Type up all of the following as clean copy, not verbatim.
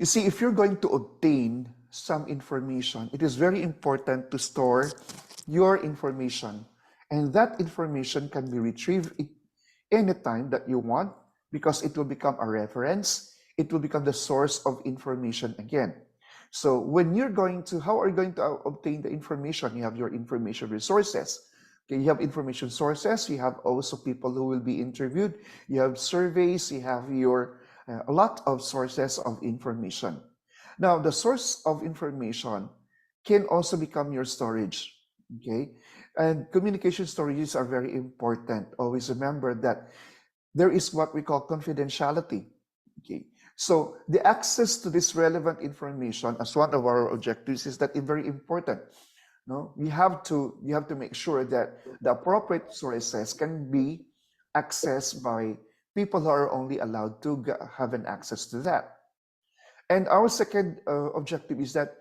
You see, if you're going to obtain some information, it is very important to store your information. And that information can be retrieved anytime that you want because it will become a reference. It will become the source of information again. So when you're going to, how are you going to obtain the information? You have your information resources. Okay, you have information sources. You have also people who will be interviewed. You have surveys. You have your a lot of sources of information. Now, the source of information can also become your storage. Okay, and communication storages are very important. Always remember that there is what we call confidentiality. Okay, so the access to this relevant information as one of our objectives is that it's very important. No, you have to make sure that the appropriate sources can be accessed by people who are only allowed to have an access to that. And our second objective is that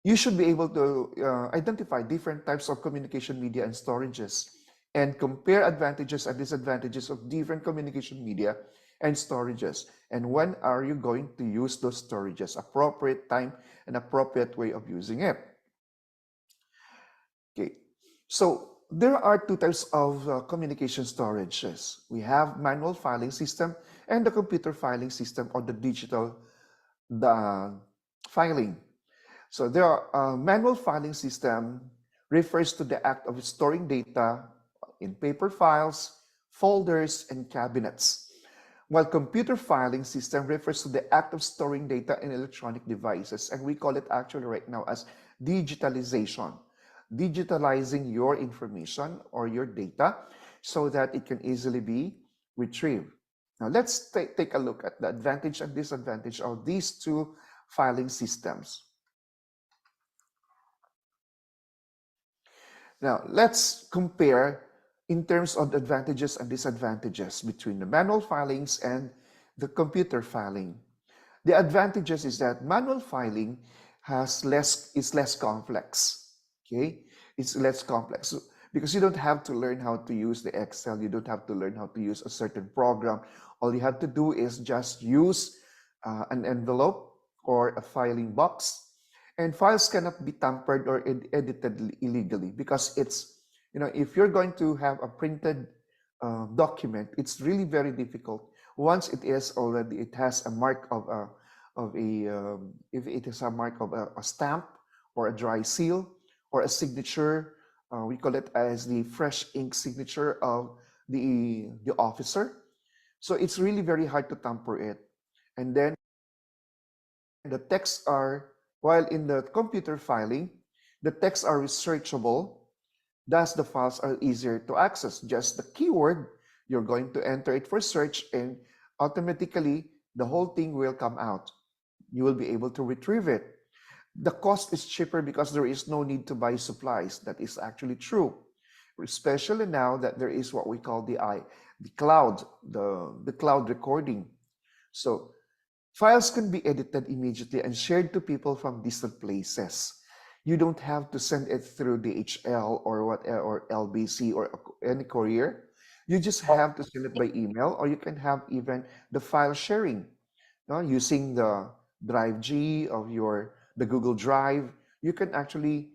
you should be able to identify different types of communication media and storages and compare advantages and disadvantages of different communication media and storages. And when are you going to use those storages? Appropriate time and appropriate way of using it. Okay, so there are two types of communication storages. We have manual filing system and the computer filing system or the digital filing. So there are manual filing system refers to the act of storing data in paper files, folders, and cabinets, while computer filing system refers to the act of storing data in electronic devices, and we call it actually right now as digitalization, digitalizing your information or your data so that it can easily be retrieved. Now let's take a look at the advantage and disadvantage of these two filing systems. Now, let's compare in terms of the advantages and disadvantages between the manual filings and the computer filing. The advantages is that manual filing is less complex. Okay, it's less complex because you don't have to learn how to use the Excel. You don't have to learn how to use a certain program. All you have to do is just use an envelope or a filing box, and files cannot be tampered or edited illegally because it's, if you're going to have a printed document, it's really very difficult. Once it has a mark of if it is a mark of a stamp or a dry seal or a signature, we call it as the fresh ink signature of the officer. So it's really very hard to tamper it. And then the texts are, while in the computer filing, the texts are researchable, thus the files are easier to access. Just the keyword, you're going to enter it for search and automatically the whole thing will come out. You will be able to retrieve it. The cost is cheaper because there is no need to buy supplies. That is actually true, especially now that there is what we call the cloud, the cloud recording. So files can be edited immediately and shared to people from distant places. You don't have to send it through DHL or LBC or any courier. You just have to send it by email, or you can have even the file sharing, using the Drive G of the Google Drive. You can actually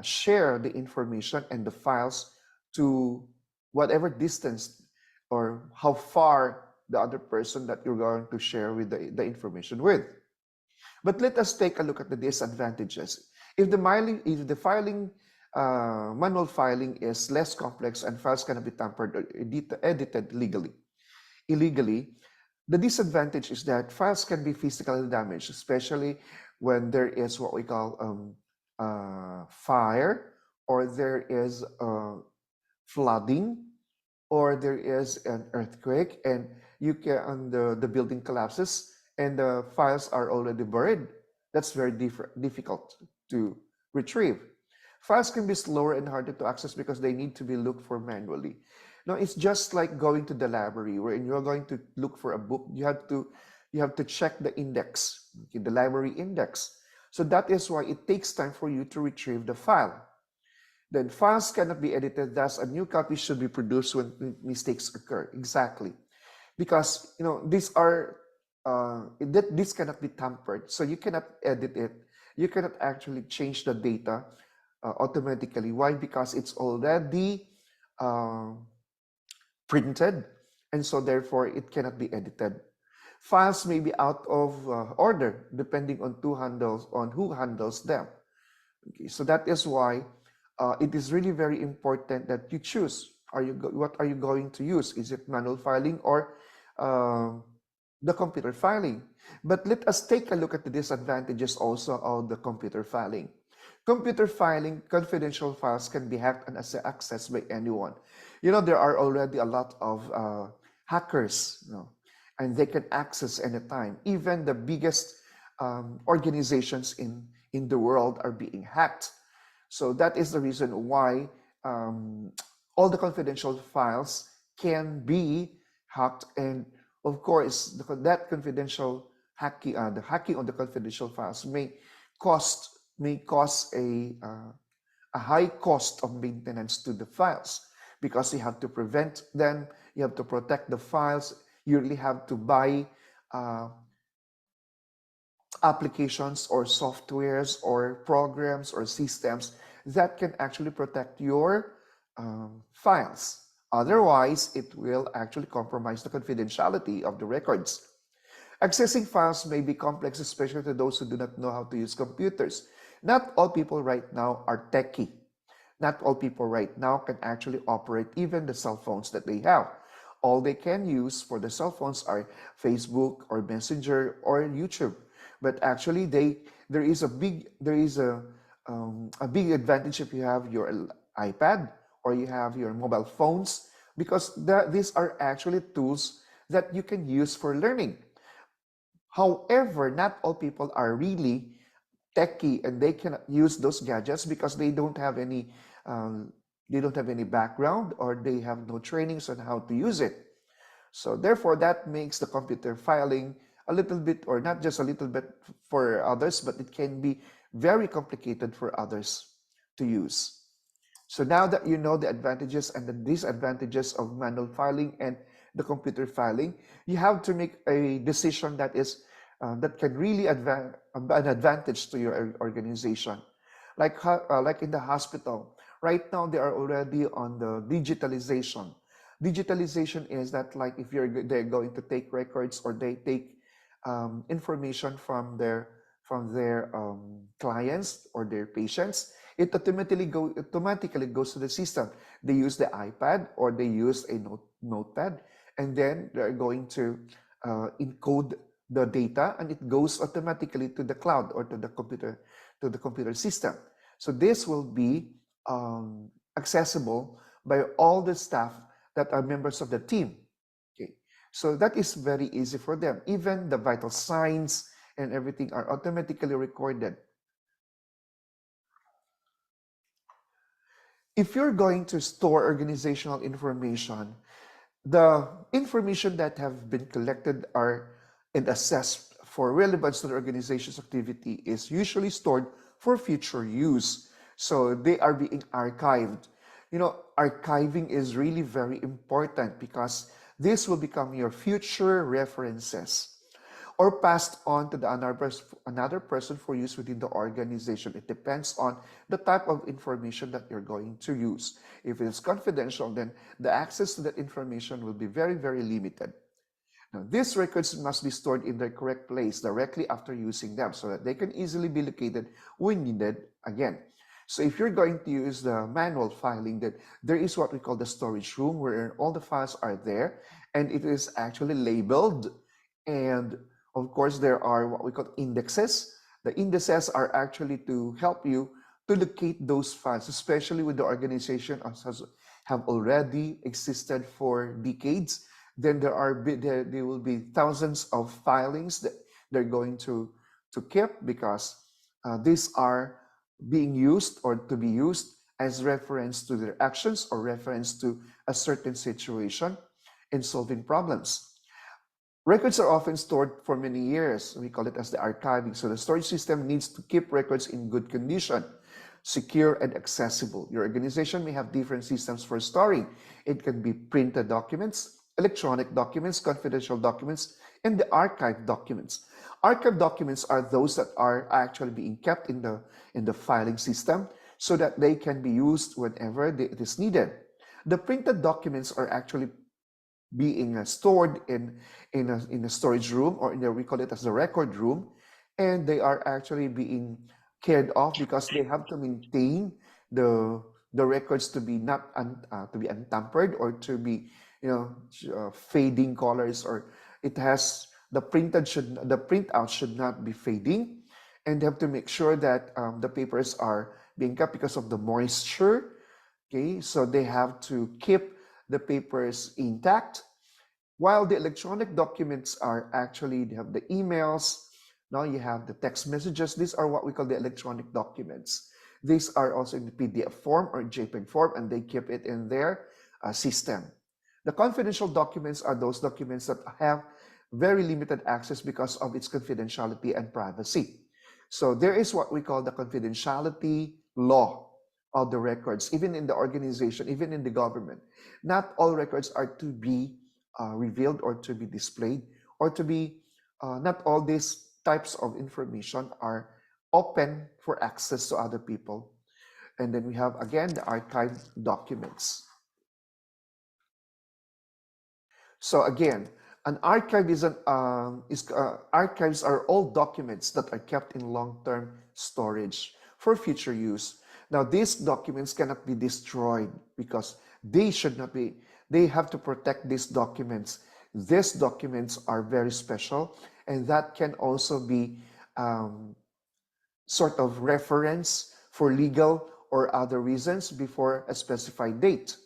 share the information and the files to whatever distance or how far the other person that you're going to share with the information with. But let us take a look at the disadvantages. If the manual filing is less complex and files cannot be tampered or edited illegally, the disadvantage is that files can be physically damaged, especially when there is what we call fire, or there is flooding, or there is an earthquake, and the building collapses and the files are already buried. That's very difficult to retrieve. Files can be slower and harder to access because they need to be looked for manually. Now, it's just like going to the library, where you're going to look for a book. You have to check the index, okay, the library index. So that is why it takes time for you to retrieve the file. Then files cannot be edited, thus a new copy should be produced when mistakes occur. Exactly. Because these are this cannot be tampered. So you cannot edit it. You cannot actually change the data automatically. Why? Because it's already uh, printed, and so therefore it cannot be edited. Files may be out of order depending on who handles them. Okay, so that is why it is really very important that you choose. What are you going to use? Is it manual filing or uh, the computer filing? But let us take a look at the disadvantages also of the computer filing. Computer filing, confidential files can be hacked and accessed by anyone. You know, there are already a lot of hackers, and they can access anytime. Even the biggest organizations in the world are being hacked. So that is the reason why all the confidential files can be hacked, and of course, that confidential hacking, the hacking of the confidential files may cause a high cost of maintenance to the files, because you have to prevent them, you have to protect the files, you really have to buy uh, applications or softwares or programs or systems that can actually protect your files. Otherwise, it will actually compromise the confidentiality of the records. Accessing files may be complex, especially to those who do not know how to use computers. Not all people right now are techie. Not all people right now can actually operate even the cell phones that they have. All they can use for the cell phones are Facebook or Messenger or YouTube. But actually, there is a big advantage if you have your iPad or you have your mobile phones, because these are actually tools that you can use for learning. However, not all people are really techie and they cannot use those gadgets because um, they don't have any background, or they have no trainings on how to use it. So therefore, that makes the computer filing a little bit, or not just a little bit for others, but it can be very complicated for others to use. So now that you know the advantages and the disadvantages of manual filing and the computer filing, you have to make a decision that can really an advantage to your organization. Like in the hospital, right now they are already on the digitalization. Digitalization is that, like, if they're going to take records, or they take information from their clients or their patients, it automatically goes to the system. They use the iPad or they use a notepad, and then they're going to encode the data, and it goes automatically to the cloud or to the computer system. So this will be accessible by all the staff that are members of the team. Okay, so that is very easy for them. Even the vital signs and everything are automatically recorded. If you're going to store organizational information, the information that have been collected are and assessed for relevance to the organization's activity is usually stored for future use. So they are being archived. Archiving is really very important because this will become your future references, or passed on to another person for use within the organization. It depends on the type of information that you're going to use. If it's confidential, then the access to that information will be very, very limited. Now, these records must be stored in their correct place directly after using them so that they can easily be located when needed again. So if you're going to use the manual filing, then there is what we call the storage room, where all the files are there and it is actually labeled. And of course, there are what we call indexes. The indexes are actually to help you to locate those files, especially with the organization have already existed for decades. Then there will be thousands of filings that they're going to keep, because these are being used or to be used as reference to their actions or reference to a certain situation in solving problems. Records are often stored for many years. We call it as the archiving. So the storage system needs to keep records in good condition, secure, and accessible. Your organization may have different systems for storing. It can be printed documents, electronic documents, confidential documents, and the archive documents. Archive documents are those that are actually being kept in the filing system so that they can be used whenever it is needed. The printed documents are actually being stored in a storage room, or we call it as the record room, and they are actually being cared of because they have to maintain the records to be not to be untampered, or to be fading colors, or it has the printout should not be fading, and they have to make sure that the papers are being kept because of the moisture. Okay, so they have to keep the papers intact, while the electronic documents are actually, they have the emails. Now you have the text messages. These are what we call the electronic documents. These are also in the PDF form or JPEG form, and they keep it in their system. The confidential documents are those documents that have very limited access because of its confidentiality and privacy. So there is what we call the confidentiality law of the records, even in the organization, even in the government. Not all records are to be revealed or to be displayed, or to be, not all these types of information are open for access to other people. And then we have, again, the archive documents. So again, an archive archives are all documents that are kept in long-term storage for future use. Now, these documents cannot be destroyed because they should not be. They have to protect these documents. These documents are very special, and that can also be sort of reference for legal or other reasons before a specified date.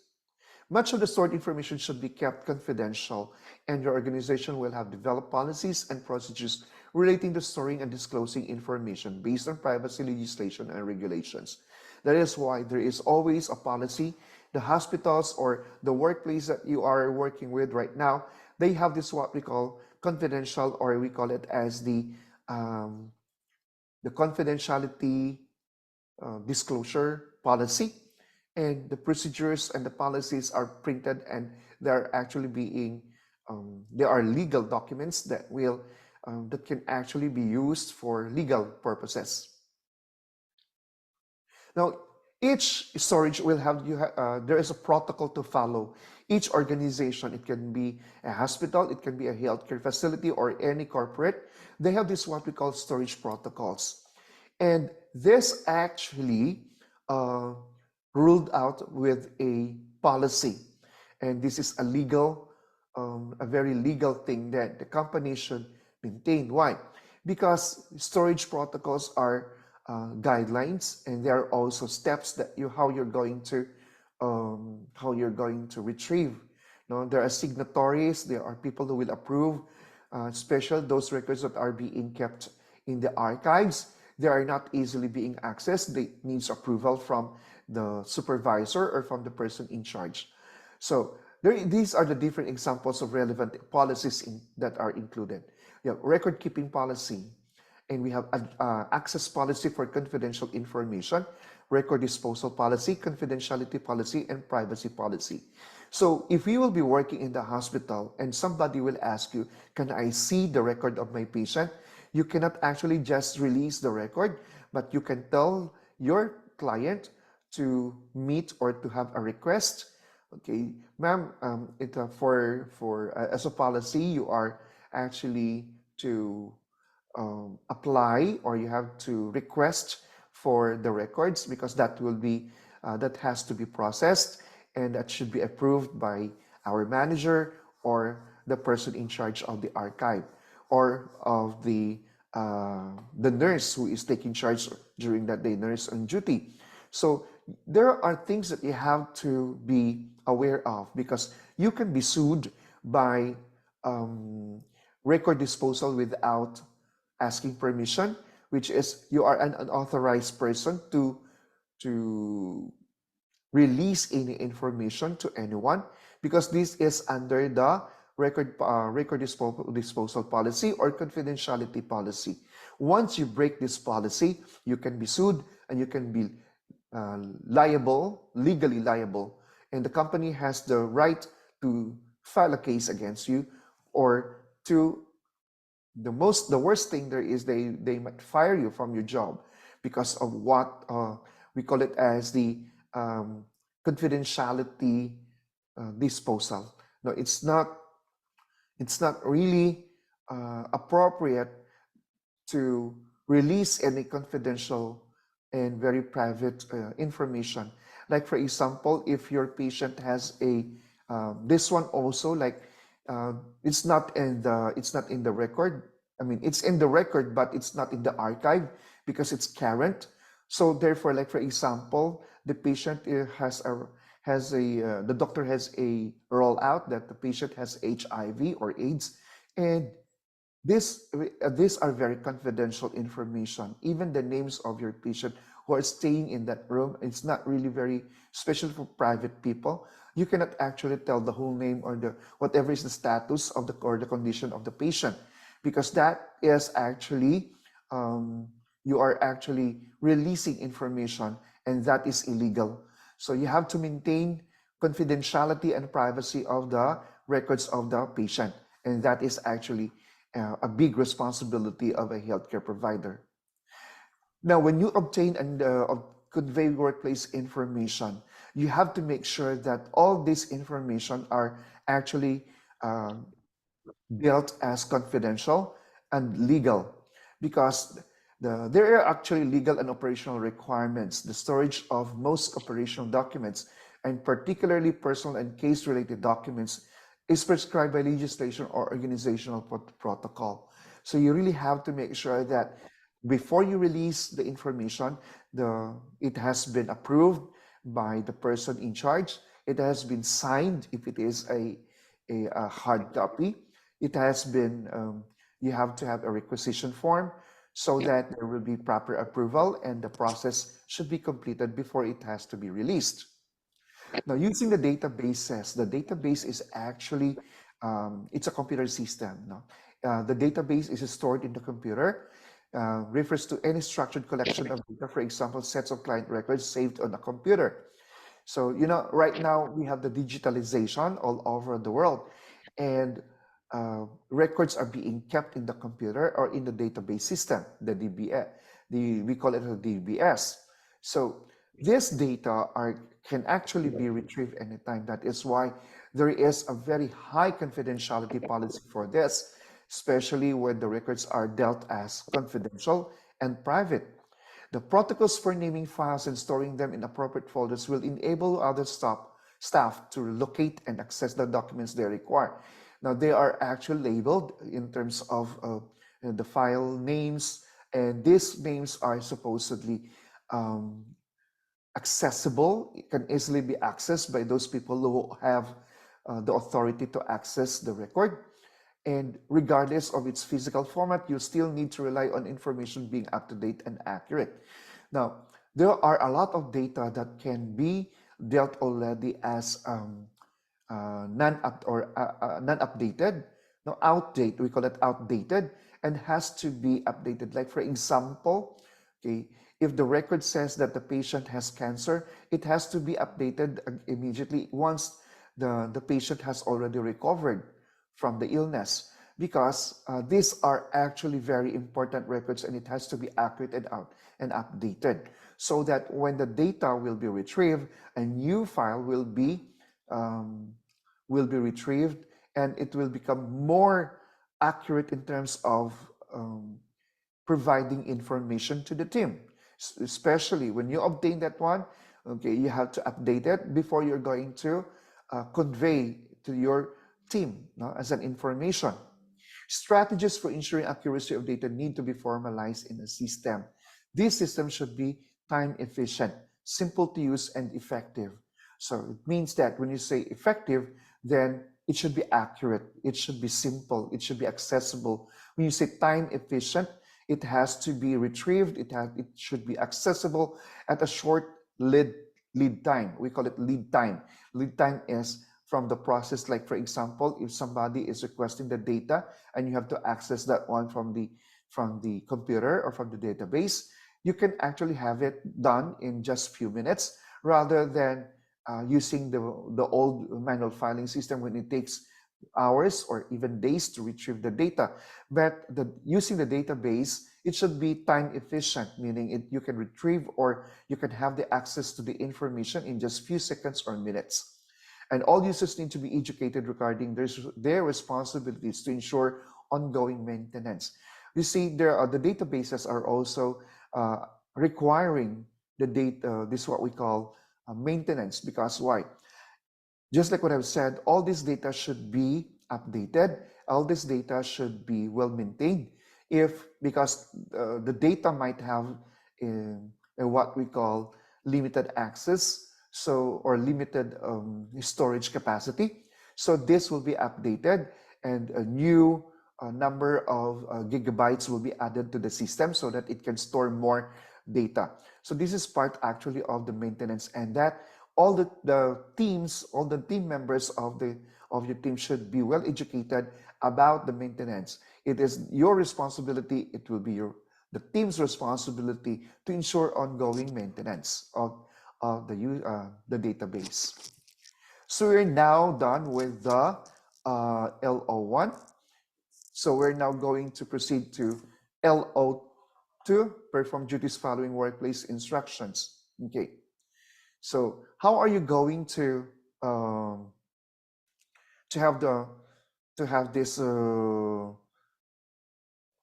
Much of the stored information should be kept confidential, and your organization will have developed policies and procedures relating to storing and disclosing information based on privacy legislation and regulations. That is why there is always a policy. The hospitals or the workplace that you are working with right now, they have this what we call confidential, or we call it as the confidentiality disclosure policy. And the procedures and the policies are printed, and they're actually being they are legal documents that will that can actually be used for legal purposes. Now, each storage will have there is a protocol to follow. Each organization, it can be a hospital, it can be a healthcare facility, or any corporate, they have this what we call storage protocols. And this actually ruled out with a policy. And this is a legal, a very legal thing that the company should maintain. Why? Because storage protocols are guidelines, and there are also steps that how you're going to retrieve. There are signatories, there are people who will approve, especially those records that are being kept in the archives. They are not easily being accessed. They needs approval from the supervisor or from the person in charge. So these are the different examples of relevant policies that are included. We have record keeping policy, and we have access policy for confidential information, record disposal policy, confidentiality policy, and privacy policy. So if you will be working in the hospital and somebody will ask you, can I see the record of my patient? You cannot actually just release the record, but you can tell your client to meet or to have a request. Okay, ma'am, as a policy, you are actually to apply, or you have to request for the records, because that will be that has to be processed, and that should be approved by our manager or the person in charge of the archive, or of the nurse who is taking charge during that day, nurse on duty. So there are things that you have to be aware of, because you can be sued by record disposal without asking permission, which is you are an unauthorized person to release any information to anyone, because this is under the record disposal policy or confidentiality policy. Once you break this policy, you can be sued, and you can be liable, legally liable, and the company has the right to file a case against you, or two, the worst thing there is they might fire you from your job because of what we call it as the um, confidentiality disposal. No, it's not really appropriate to release any confidential and very private information. Like for example, if your patient has a this one also, like uh, it's not in the record. I mean, it's in the record, but it's not in the archive because it's current. So therefore, like for example, the patient the doctor has a rollout that the patient has HIV or AIDS, and these are very confidential information. Even the names of your patient who are staying in that room, it's not really very special for private people. You cannot actually tell the whole name or the whatever is the status of the or the condition of the patient, because that is actually um, you are actually releasing information, and that is illegal. So you have to maintain confidentiality and privacy of the records of the patient, and that is actually a big responsibility of a healthcare provider. Now, when you obtain and convey workplace information, you have to make sure that all this information are actually uh, built as confidential and legal, because there are actually legal and operational requirements. The storage of most operational documents, and particularly personal and case-related documents, is prescribed by legislation or organizational protocol. So you really have to make sure that before you release the information, it has been approved by the person in charge. It has been signed if it is a hard copy. It has been, you have to have a requisition form so that there will be proper approval, and the process should be completed before it has to be released. Now, using the database is actually, it's a computer system. No? The database is stored in the computer, refers to any structured collection of data, for example, sets of client records saved on a computer. So, right now we have the digitalization all over the world, and records are being kept in the computer or in the database system, the DBS. We call it a DBS. So this data can actually be retrieved anytime. That is why there is a very high confidentiality policy for this, especially when the records are dealt as confidential and private. The protocols for naming files and storing them in appropriate folders will enable other staff to locate and access the documents they require. Now, they are actually labeled in terms of the file names, and these names are supposedly um, accessible. It can easily be accessed by those people who have the authority to access the record. And regardless of its physical format, you still need to rely on information being up to date and accurate. Now, there are a lot of data that can be dealt already as non-updated, no, outdated. We call it outdated, and has to be updated. Like for example, okay, if the record says that the patient has cancer, it has to be updated immediately once the patient has already recovered from the illness, because these are actually very important records, and it has to be accurate and updated, so that when the data will be retrieved, a new file um, will be retrieved, and it will become more accurate in terms of um, providing information to the team. Especially when you obtain that one, okay, you have to update it before you're going to convey to your team, no, as an information. Strategies for ensuring accuracy of data need to be formalized in a system. This system should be time efficient, simple to use, and effective. So it means that when you say effective, then it should be accurate, it should be simple, it should be accessible. When you say time efficient, it has to be retrieved, it should be accessible at a short lead time. We call it lead time. Lead time is from the process. Like for example, if somebody is requesting the data and you have to access that one from the computer or from the database, you can actually have it done in just few minutes, rather than using the old manual filing system, when it takes hours or even days to retrieve the data. But using the database, it should be time efficient, meaning you can retrieve or you can have the access to the information in just few seconds or minutes. And all users need to be educated regarding their responsibilities to ensure ongoing maintenance. You see, the databases are also requiring the data, this is what we call maintenance, because why? Just like what I've said, all this data should be updated. All this data should be well maintained. Because the data might have what we call limited access, or limited storage capacity. So this will be updated, and a new number of gigabytes will be added to the system so that it can store more data. So this is part actually of the maintenance, and that all the teams, all the team members of your team should be well educated about the maintenance. It is your responsibility. It will be the team's responsibility to ensure ongoing maintenance of the database. So we're now done with the LO1. So we're now going to proceed to LO2, perform duties following workplace instructions. Okay. So how are you going to have this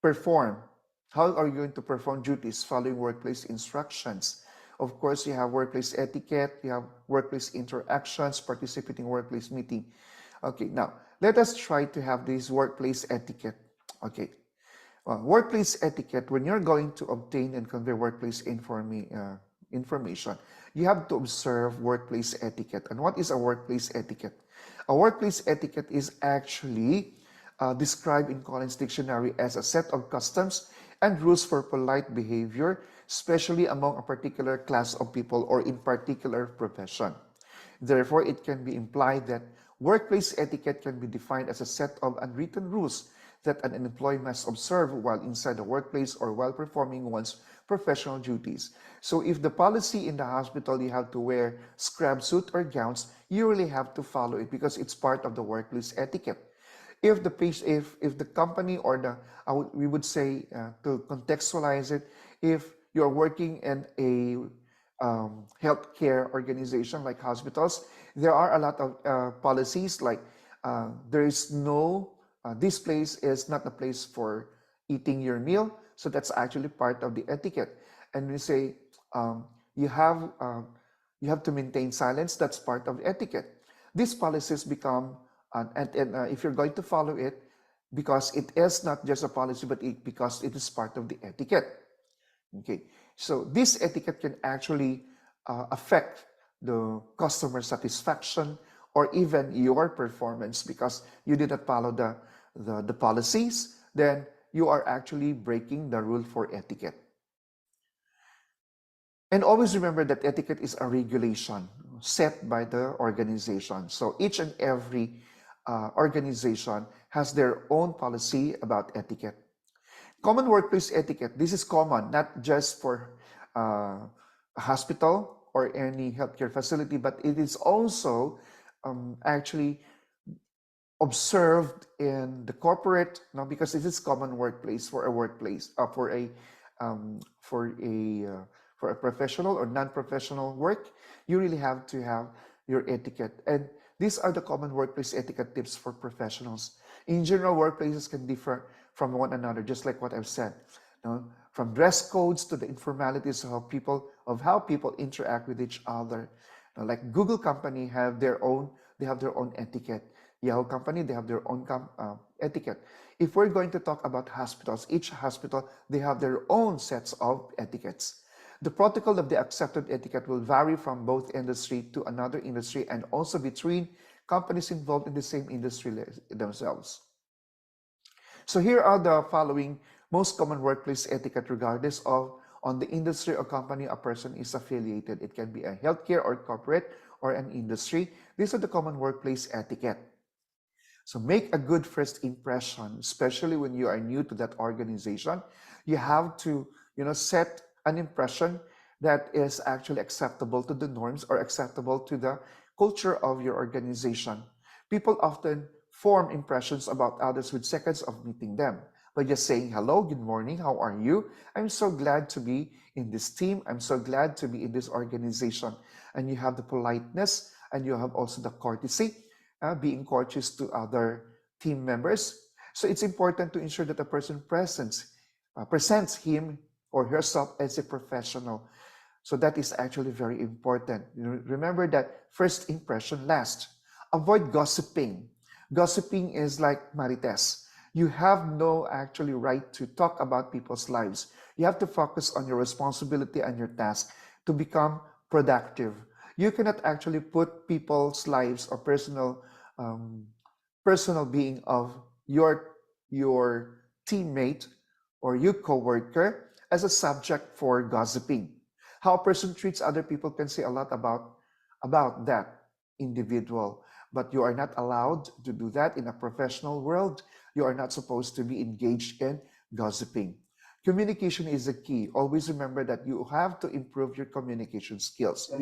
perform? How are you going to perform duties following workplace instructions? Of course, you have workplace etiquette, you have workplace interactions, participating workplace meeting. Okay, now let us try to have this workplace etiquette. Okay, workplace etiquette, when you're going to obtain and convey workplace information, you have to observe workplace etiquette. And what is a workplace etiquette? A workplace etiquette is actually described in Collins Dictionary as a set of customs and rules for polite behavior, especially among a particular class of people or in particular profession. Therefore, it can be implied that workplace etiquette can be defined as a set of unwritten rules that an employee must observe while inside the workplace or while performing one's professional duties. So if the policy in the hospital, you have to wear scrub suit or gowns, you really have to follow it because it's part of the workplace etiquette. If the company or we would say to contextualize it, if you're working in a healthcare organization like hospitals, there are a lot of policies like there is no this place is not a place for eating your meal. So that's actually part of the etiquette. And we say you have to maintain silence. That's part of the etiquette. These policies become, if you're going to follow it, because it is not just a policy, but because it is part of the etiquette. Okay, so this etiquette can actually affect the customer satisfaction or even your performance because you did not follow the policies. Then you are actually breaking the rule for etiquette. And always remember that etiquette is a regulation set by the organization. So each and every organization has their own policy about etiquette. Common workplace etiquette. This is common, not just for a hospital or any healthcare facility, but it is also actually observed in the corporate, because it is common workplace for a workplace, for a professional or non-professional work. You really have to have your etiquette. And these are the common workplace etiquette tips for professionals. In general, workplaces can differ from one another, just like what I've said. From dress codes to the informalities of how people interact with each other. Like Google company have their own etiquette. Yahoo company, they have their own etiquette. If we're going to talk about hospitals, each hospital, they have their own sets of etiquettes. The protocol of the accepted etiquette will vary from both industry to another industry and also between companies involved in the same industry themselves. So here are the following most common workplace etiquette regardless of on the industry or company a person is affiliated. It can be a healthcare or corporate or an industry. These are the common workplace etiquette. So make a good first impression, especially when you are new to that organization. You have to, set an impression that is actually acceptable to the norms or acceptable to the culture of your organization. People often form impressions about others with seconds of meeting them by just saying hello, good morning, how are you? I'm so glad to be in this team. I'm so glad to be in this organization. And you have the politeness and you have also the courtesy, being courteous to other team members. So it's important to ensure that the person presents him or herself as a professional. So that is actually very important. Remember that first impression lasts. Avoid gossiping. Gossiping is like marites. You have no actually right to talk about people's lives. You have to focus on your responsibility and your task to become productive. You cannot actually put people's lives or um, personal being of your teammate or your coworker as a subject for gossiping. How a person treats other people can say a lot about that individual, but you are not allowed to do that in a professional world. You are not supposed to be engaged in gossiping. Communication is the key. Always remember that you have to improve your communication skills.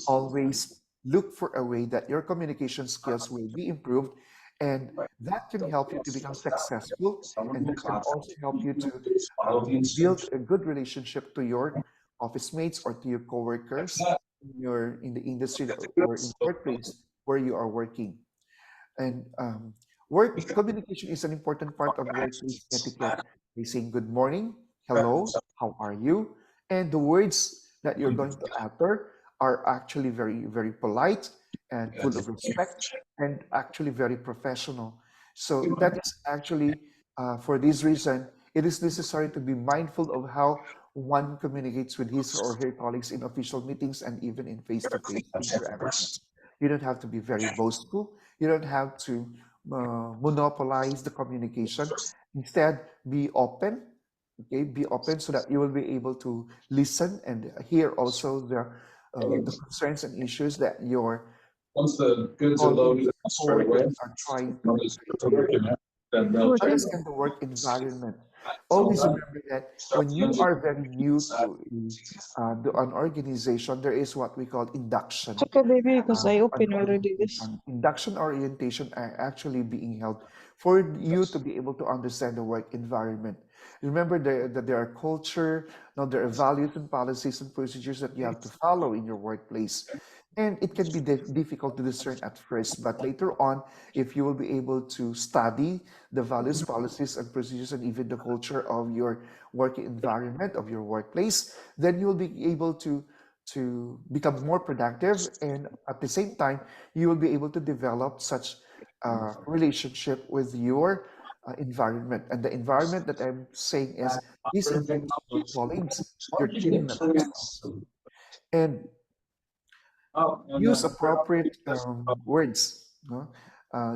Always look for a way that your communication skills will be improved, and that can help you to become successful, and that can also help you to build a good relationship to your office mates or to your coworkers in the industry or in the workplace where you are working. And work communication is an important part of workplace etiquette. By saying good morning, hello, how are you? And the words that you're going to utter are actually very, very polite and full of respect and actually very professional. So that is actually, for this reason, it is necessary to be mindful of how one communicates with his or her colleagues in official meetings and even in face-to-face interactions. You don't have to be very boastful. You don't have to monopolize the communication. Instead, be open. Okay, be open so that you will be able to listen and hear also the concerns and issues that your Once the goods are colleagues loaded or straight away, coworkers are trying to when it's convey to you. working, then they'll check. Understand the work environment. So Always that remember that start when to you use are very new it. to an organization, there is what we call induction. Okay, baby, because I An open already this. orientation. Induction orientation are actually being held for you to be able to understand the work environment. Remember that there are culture, now there are values and policies and procedures that you have to follow in your workplace. And it can be difficult to discern at first, but later on, if you will be able to study the values, policies, and procedures, and even the culture of your working environment, of your workplace, then you will be able to become more productive, and at the same time you will be able to develop such a relationship with your environment. And the environment that I'm saying is this includes your colleagues, your team members also. And Oh, and use then appropriate words, no?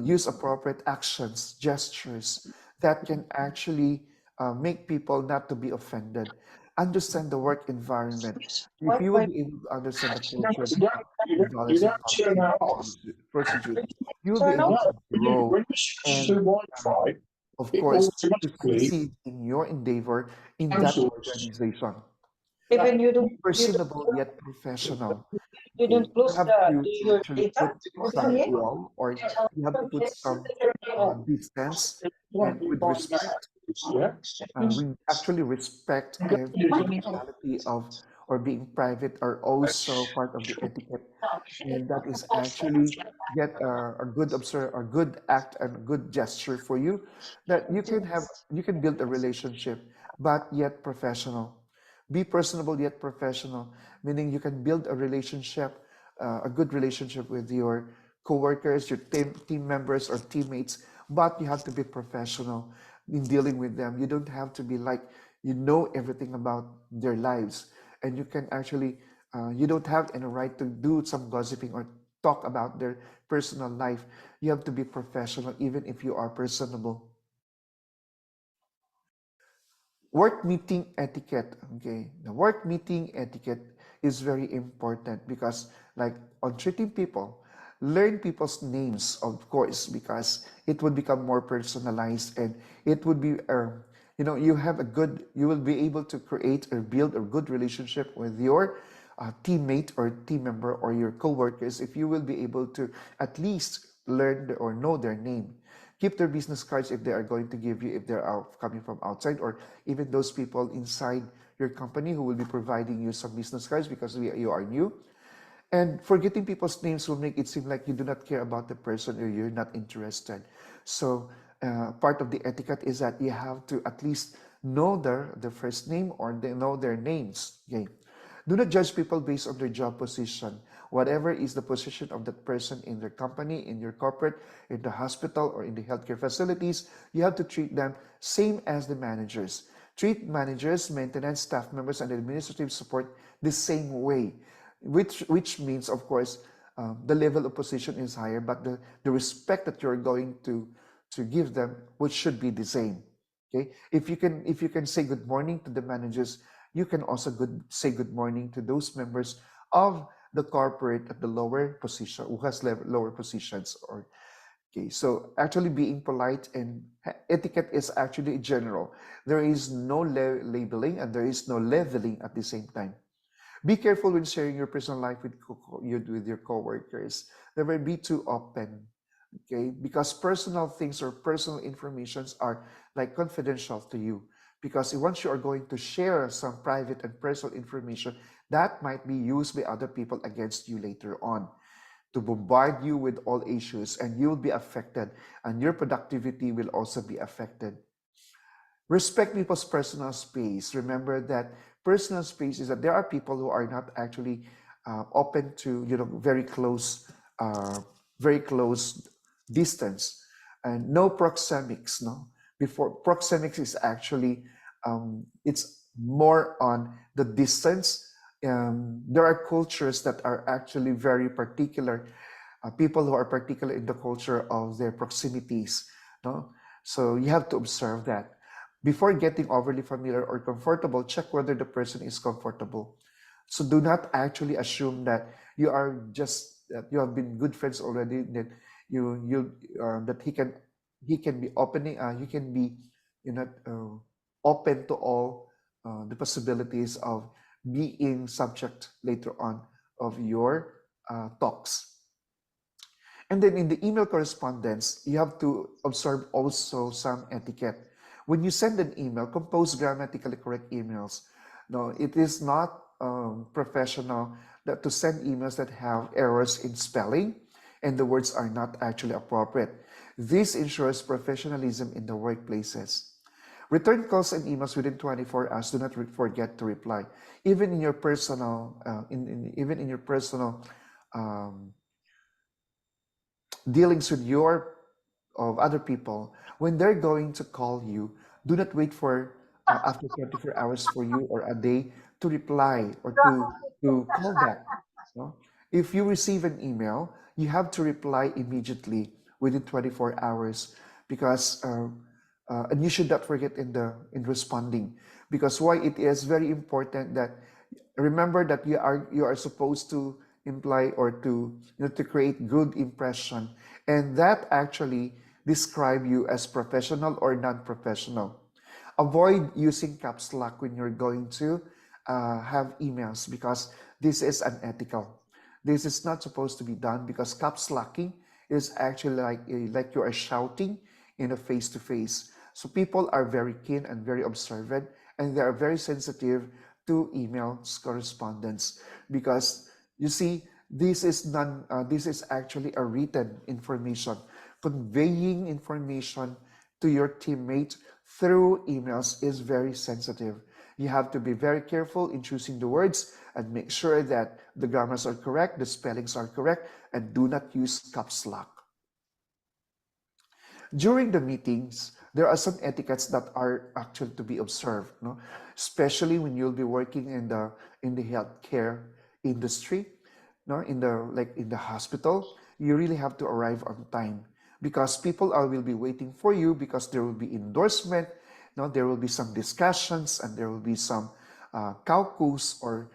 Use appropriate actions, gestures that can actually make people not to be offended. Understand the work environment. If you will be able to understand the culture, the values and policies, procedures, you will be able to grow when you switch to and, um, Wi-Fi, of it course, to automatically succeed in your endeavor in that cancels. organization. Even Be personable yet professional. you Okay, don't you close have to your actually data put over some here. wall, or you have to put some distance, and with respect, we actually respect every individuality of or being private are also part of the etiquette, and that is actually get a good a good act and a good gesture for you, that you can build a relationship but yet professional. Be personable yet professional, meaning you can build a relationship, a good relationship with your coworkers, your team members or teammates, but you have to be professional in dealing with them. You don't have to be like you know everything about their lives, and you can actually you don't have any right to do some gossiping or talk about their personal life. You have to be professional, even if you are personable. Work meeting etiquette. Okay, the work meeting etiquette is very important because, like, on treating people, learn people's names, of course, because it would become more personalized, and it would be you will be able to create or build a good relationship with your teammate or team member or your coworkers if you will be able to at least learn or know their name. Keep their business cards if they are going to give you, if they're coming from outside, or even those people inside your company who will be providing you some business cards because you are new. And forgetting people's names will make it seem like you do not care about the person or you're not interested. So part of the etiquette is that you have to at least know their first name or they know their names. Okay. Do not judge people based on their job position. Whatever is the position of that person in their company, in your corporate, in the hospital, or in the healthcare facilities, you have to treat them same as the managers. Treat managers, maintenance, staff members, and administrative support the same way, which means, of course, the level of position is higher, but the respect that you're going to give them, which should be the same. Okay, if you can say good morning to the managers, you can also say good morning to those members of the corporate at the lower position who has lower positions. Or okay, so actually being polite and etiquette is actually general. There is no labeling and there is no leveling at the same time. Be careful when sharing your personal life with your coworkers. Never be too open, okay? Because personal things or personal informations are like confidential to you. Because once you are going to share some private and personal information, that might be used by other people against you later on to bombard you with all issues, and you'll be affected, and your productivity will also be affected. Respect people's personal space. Remember that personal space is that there are people who are not actually open to very close distance, and no proxemics. No, before proxemics is actually it's more on the distance. There are cultures that are actually very particular, people who are particular in the culture of their proximities. No, so you have to observe that. Before getting overly familiar or comfortable, check whether the person is comfortable. So do not actually assume that you are just that you have been good friends already. That that he can be opening. He can be open to all the possibilities of being subject later on of your talks. And then in the email correspondence, you have to observe also some etiquette. When you send an email, compose grammatically correct emails. No, it is not professional that to send emails that have errors in spelling and the words are not actually appropriate. This ensures professionalism in the workplaces. Return calls and emails within 24 hours. Do not forget to reply. Even in your personal, even in your personal dealings with of other people, when they're going to call you, do not wait for after 24 hours for you or a day to reply or to call back. No? If you receive an email, you have to reply immediately within 24 hours because and you should not forget in responding, because why it is very important that remember that you are supposed to imply or to to create good impression, and that actually describe you as professional or non-professional. Avoid using caps lock when you're going to have emails because this is unethical. This is not supposed to be done because caps locking is actually like you are shouting in a face-to-face. So people are very keen and very observant, and they are very sensitive to email correspondence because you see this is actually a written information. Conveying information to your teammate through emails is very sensitive. You have to be very careful in choosing the words and make sure that the grammars are correct, the spellings are correct, and do not use caps lock. During the meetings, there are some etiquettes that are actually to be observed, no? Especially when you'll be working in the healthcare industry, no? In the hospital, you really have to arrive on time because people will be waiting for you because there will be endorsement, no? There will be some discussions and there will be some caucus or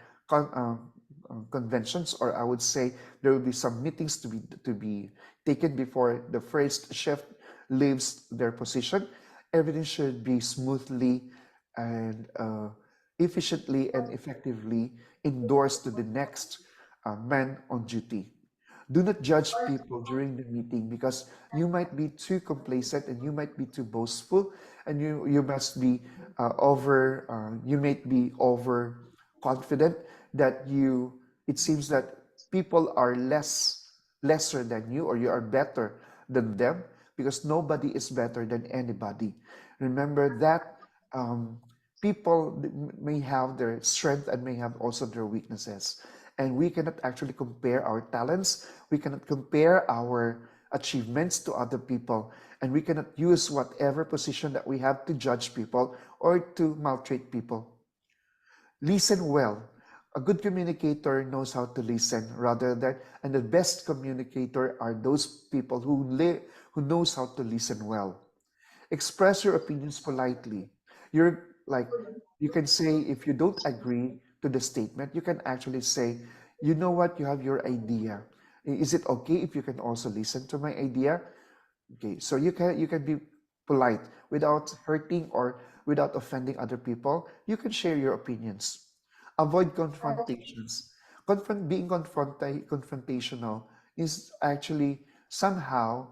conventions, or I would say there will be some meetings to be taken before the first shift leaves their position. Everything should be smoothly and efficiently and effectively endorsed to the next man on duty. Do not judge people during the meeting because you might be too complacent and you might be too boastful and you must be you might be over confident that it seems that people are lesser than you or you are better than them because nobody is better than anybody. Remember that um, people may have their strength and may have also their weaknesses. And we cannot actually compare our talents. We cannot compare our achievements to other people. And we cannot use whatever position that we have to judge people or to maltreat people. Listen well. A good communicator knows how to listen rather than, and the best communicator are those people who knows how to listen well. Express your opinions politely. You're like, you can say if you don't agree to the statement, you can actually say, you know what, you have your idea. Is it okay if you can also listen to my idea? Okay, so you can be polite without hurting or without offending other people. You can share your opinions. Avoid confrontations. Confrontational is actually somehow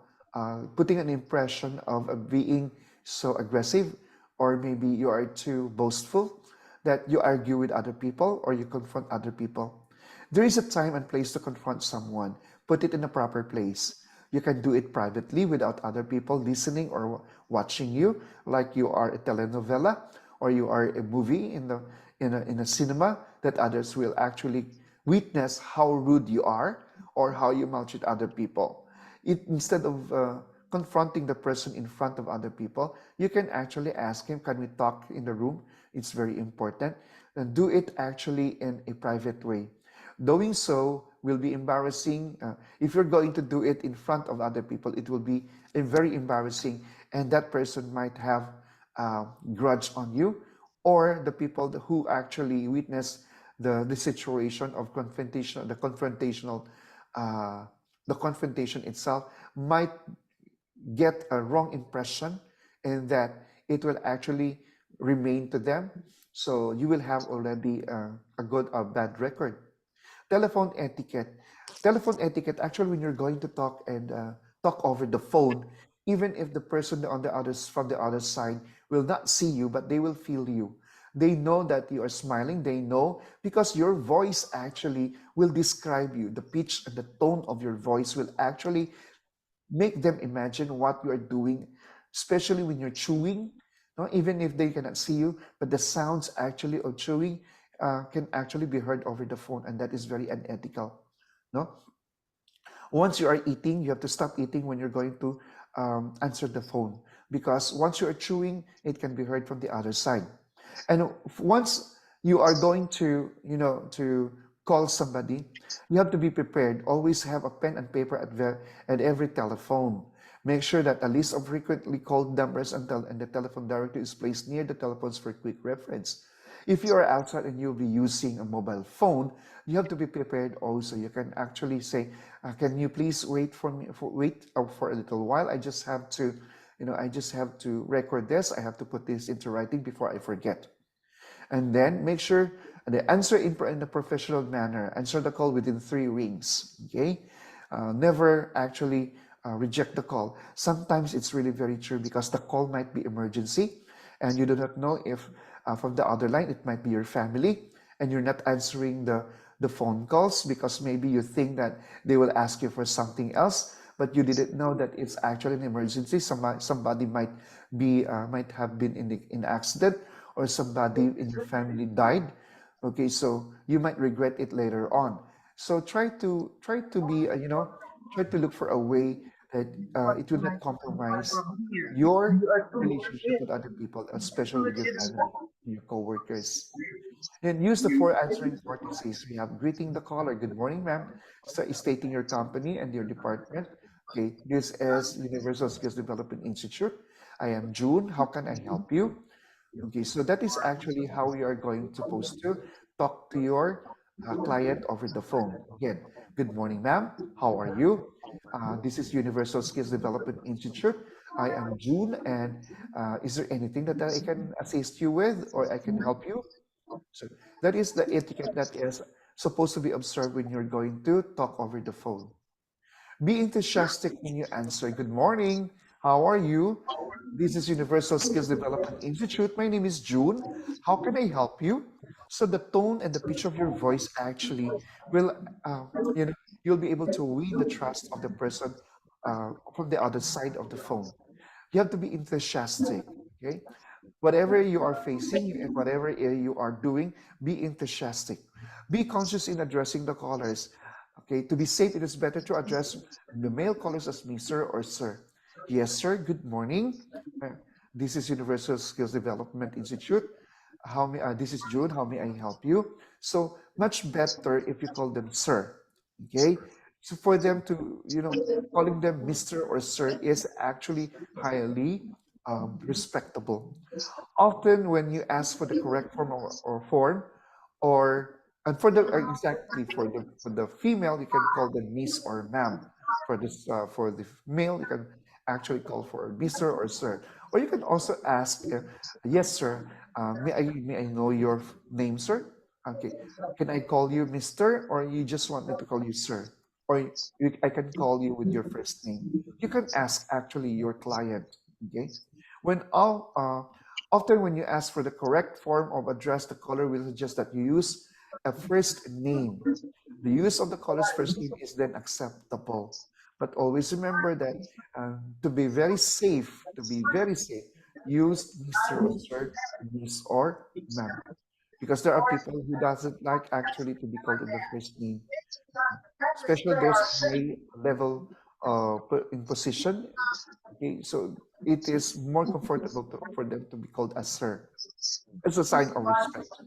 putting an impression of being so aggressive, or maybe you are too boastful that you argue with other people or you confront other people. There is a time and place to confront someone. Put it in a proper place. You can do it privately without other people listening or watching you, like you are a telenovela or you are a movie in a cinema that others will actually witness how rude you are or how you maltreat other people. Instead of confronting the person in front of other people, you can actually ask him, can we talk in the room? It's very important. And do it actually in a private way. Doing so will be embarrassing. If you're going to do it in front of other people, it will be very embarrassing, and that person might have grudge on you, or the people who actually witness the situation of confrontation, uh, the confrontation itself might get a wrong impression, and that it will actually remain to them. So you will have already a good or bad record. Telephone etiquette. Telephone etiquette, actually, when you're going to talk and talk over the phone, even if the person on the others from the other side will not see you, but they will feel you. They know that you are smiling. They know because your voice actually will describe you. The pitch and the tone of your voice will actually make them imagine what you are doing, especially when you're chewing. No, even if they cannot see you, but the sounds actually of chewing can actually be heard over the phone, and that is very unethical. No, once you are eating, you have to stop eating when you're going to answer the phone, because once you are chewing, it can be heard from the other side. And once you are going to, to call somebody, you have to be prepared. Always have a pen and paper at every telephone. Make sure that a list of frequently called numbers and the telephone directory is placed near the telephones for quick reference. If you are outside and you'll be using a mobile phone, you have to be prepared also. You can actually say, can you please wait for me for a little while? I just have to, I just have to record this. I have to put this into writing before I forget. And then make sure they answer in a professional manner. Answer the call within 3 rings. Okay, never actually reject the call. Sometimes it's really very true because the call might be emergency, and you do not know if from the other line it might be your family, and you're not answering the phone calls because maybe you think that they will ask you for something else, but you didn't know that it's actually an emergency. Somebody might have been in accident, or somebody in your family died. Okay, so you might regret it later on. So try to be try to look for a way that it will not compromise your relationship with other people, especially with your family, your coworkers. And use the 4 answering courtesies. We have greeting the caller, good morning, ma'am, stating your company and your department. Okay, this is Universal Skills Development Institute. I am June. How can I help you? Okay, so that is actually how you are going to supposed to talk to your client over the phone. Again, good morning, ma'am. How are you? This is Universal Skills Development Institute. I am June, and is there anything that I can assist you with or I can help you? So that is the etiquette that is supposed to be observed when you're going to talk over the phone. Be enthusiastic when you answer. Good morning. How are you? This is Universal Skills Development Institute. My name is June. How can I help you? So the tone and the pitch of your voice actually will, you'll be able to win the trust of the person from the other side of the phone. You have to be enthusiastic. Okay, whatever you are facing and whatever you are doing, be enthusiastic. Be conscious in addressing the callers. Okay, to be safe, it is better to address the male callers as Mr. or Sir. Yes, sir. Good morning. This is Universal Skills Development Institute. This is June. How may I help you? So much better if you call them Sir. Okay, so for them to, calling them Mr. or Sir is actually highly respectable. Often when you ask for the correct form or form, or and for the exactly for the female, you can call them Miss or Ma'am. For the male, you can actually call for Mr. or Sir. Or you can also ask, yes, sir. May I know your name, sir? Okay. Can I call you Mr. or you just want me to call you Sir? Or I can call you with your first name. You can ask actually your client. Okay. When all Often when you ask for the correct form of address, the caller will suggest that you use a first name. The use of the caller's first name is then acceptable. But always remember that to be very safe, use Mr. or Sir, Miss or Ma'am. Because there are people who doesn't like actually to be called in the first name, especially those high level in position. Okay, so it is more comfortable for them to be called as sir. It's a sign of respect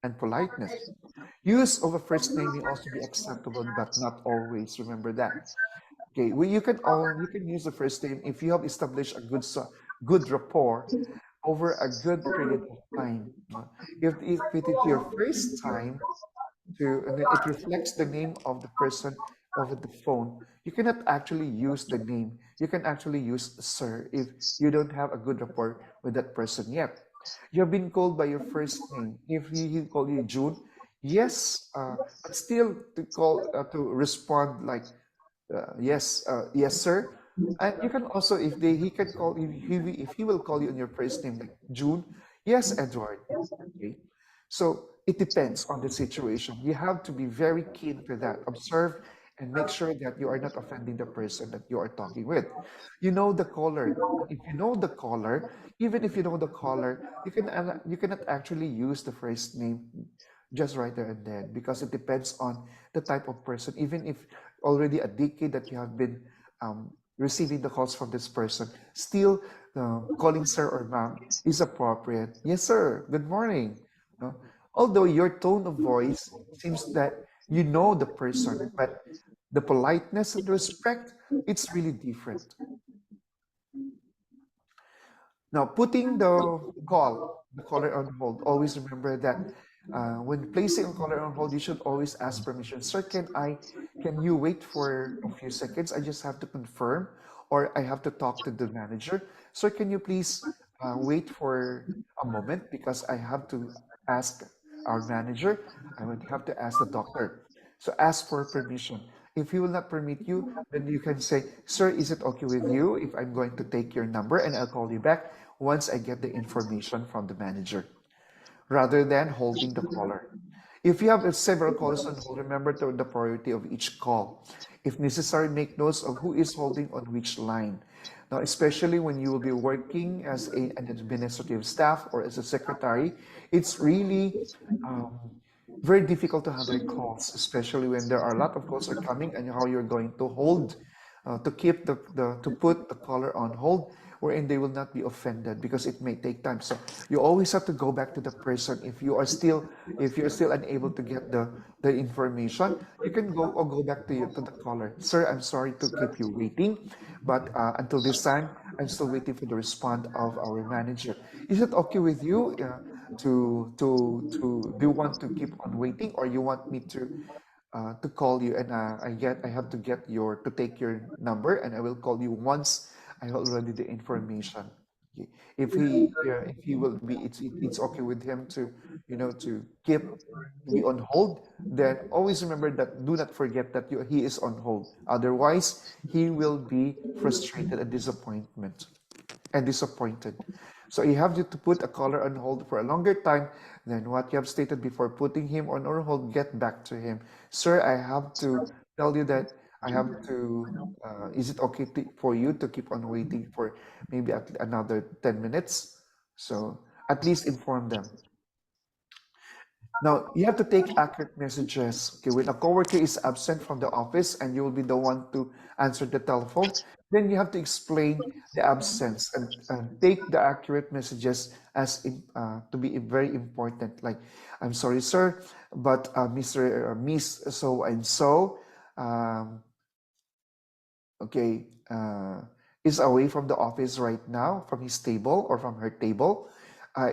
and politeness. Use of a first name may also be acceptable, but not always. Remember that. Okay, you can use the first name if you have established a good rapport over a good period of time. If it is your first time and then it reflects the name of the person over the phone, you cannot actually use the name. You can actually use sir if you don't have a good rapport with that person yet. You've been called by your first name. If he call you June, yes, but still to respond like yes, sir. And you can also, he can call, if he will call you on your first name, like June, yes, Edward. Okay. So it depends on the situation. You have to be very keen to that. Observe and make sure that you are not offending the person that you are talking with. You know the caller. If you know the caller, even if you know the caller, you cannot actually use the first name just right there and then because it depends on the type of person. Even if already a decade that you have been receiving the calls from this person, still calling sir or ma'am is appropriate. Yes, sir. Good morning. No? Although your tone of voice seems that you know the person, but the politeness and the respect, it's really different. Now, putting the caller on hold, always remember that when placing a caller on hold, you should always ask permission. Sir, can you wait for a few seconds? I just have to confirm, or I have to talk to the manager. Sir, can you please wait for a moment because I have to ask our manager. I would have to ask the doctor. So ask for permission. If he will not permit you, then you can say, sir, is it okay with you if I'm going to take your number and I'll call you back once I get the information from the manager, rather than holding the caller. If you have several callers on hold, remember the priority of each call. If necessary, make notes of who is holding on which line. Now, especially when you will be working as an administrative staff or as a secretary, it's really very difficult to handle calls, especially when there are a lot of calls are coming and how you're going to hold, to keep to put the caller on hold, wherein they will not be offended because it may take time. So you always have to go back to the person. If you're still unable to get the information, you can go back to the caller. Sir, I'm sorry to keep you waiting, but until this time, I'm still waiting for the response of our manager. Is it okay with you? Do you want to keep on waiting, or you want me to call you and I have to take your number and I will call you once I have already the information. If he will be, it's okay with him to, to keep to be on hold. Then always remember that, do not forget that he is on hold. Otherwise, he will be frustrated and disappointed. So you have to put a caller on hold for a longer time than what you have stated before. Putting him on hold, get back to him. Sir, I have to tell you that I have to, is it okay for you to keep on waiting for maybe another 10 minutes? So at least inform them. Now, you have to take accurate messages. Okay, when a coworker is absent from the office and you will be the one to answer the telephone, then you have to explain the absence and take the accurate messages as to be very important. Like, I'm sorry, sir, but Mr. or Miss so and so, um, okay, is away from the office right now, from his table or from her table.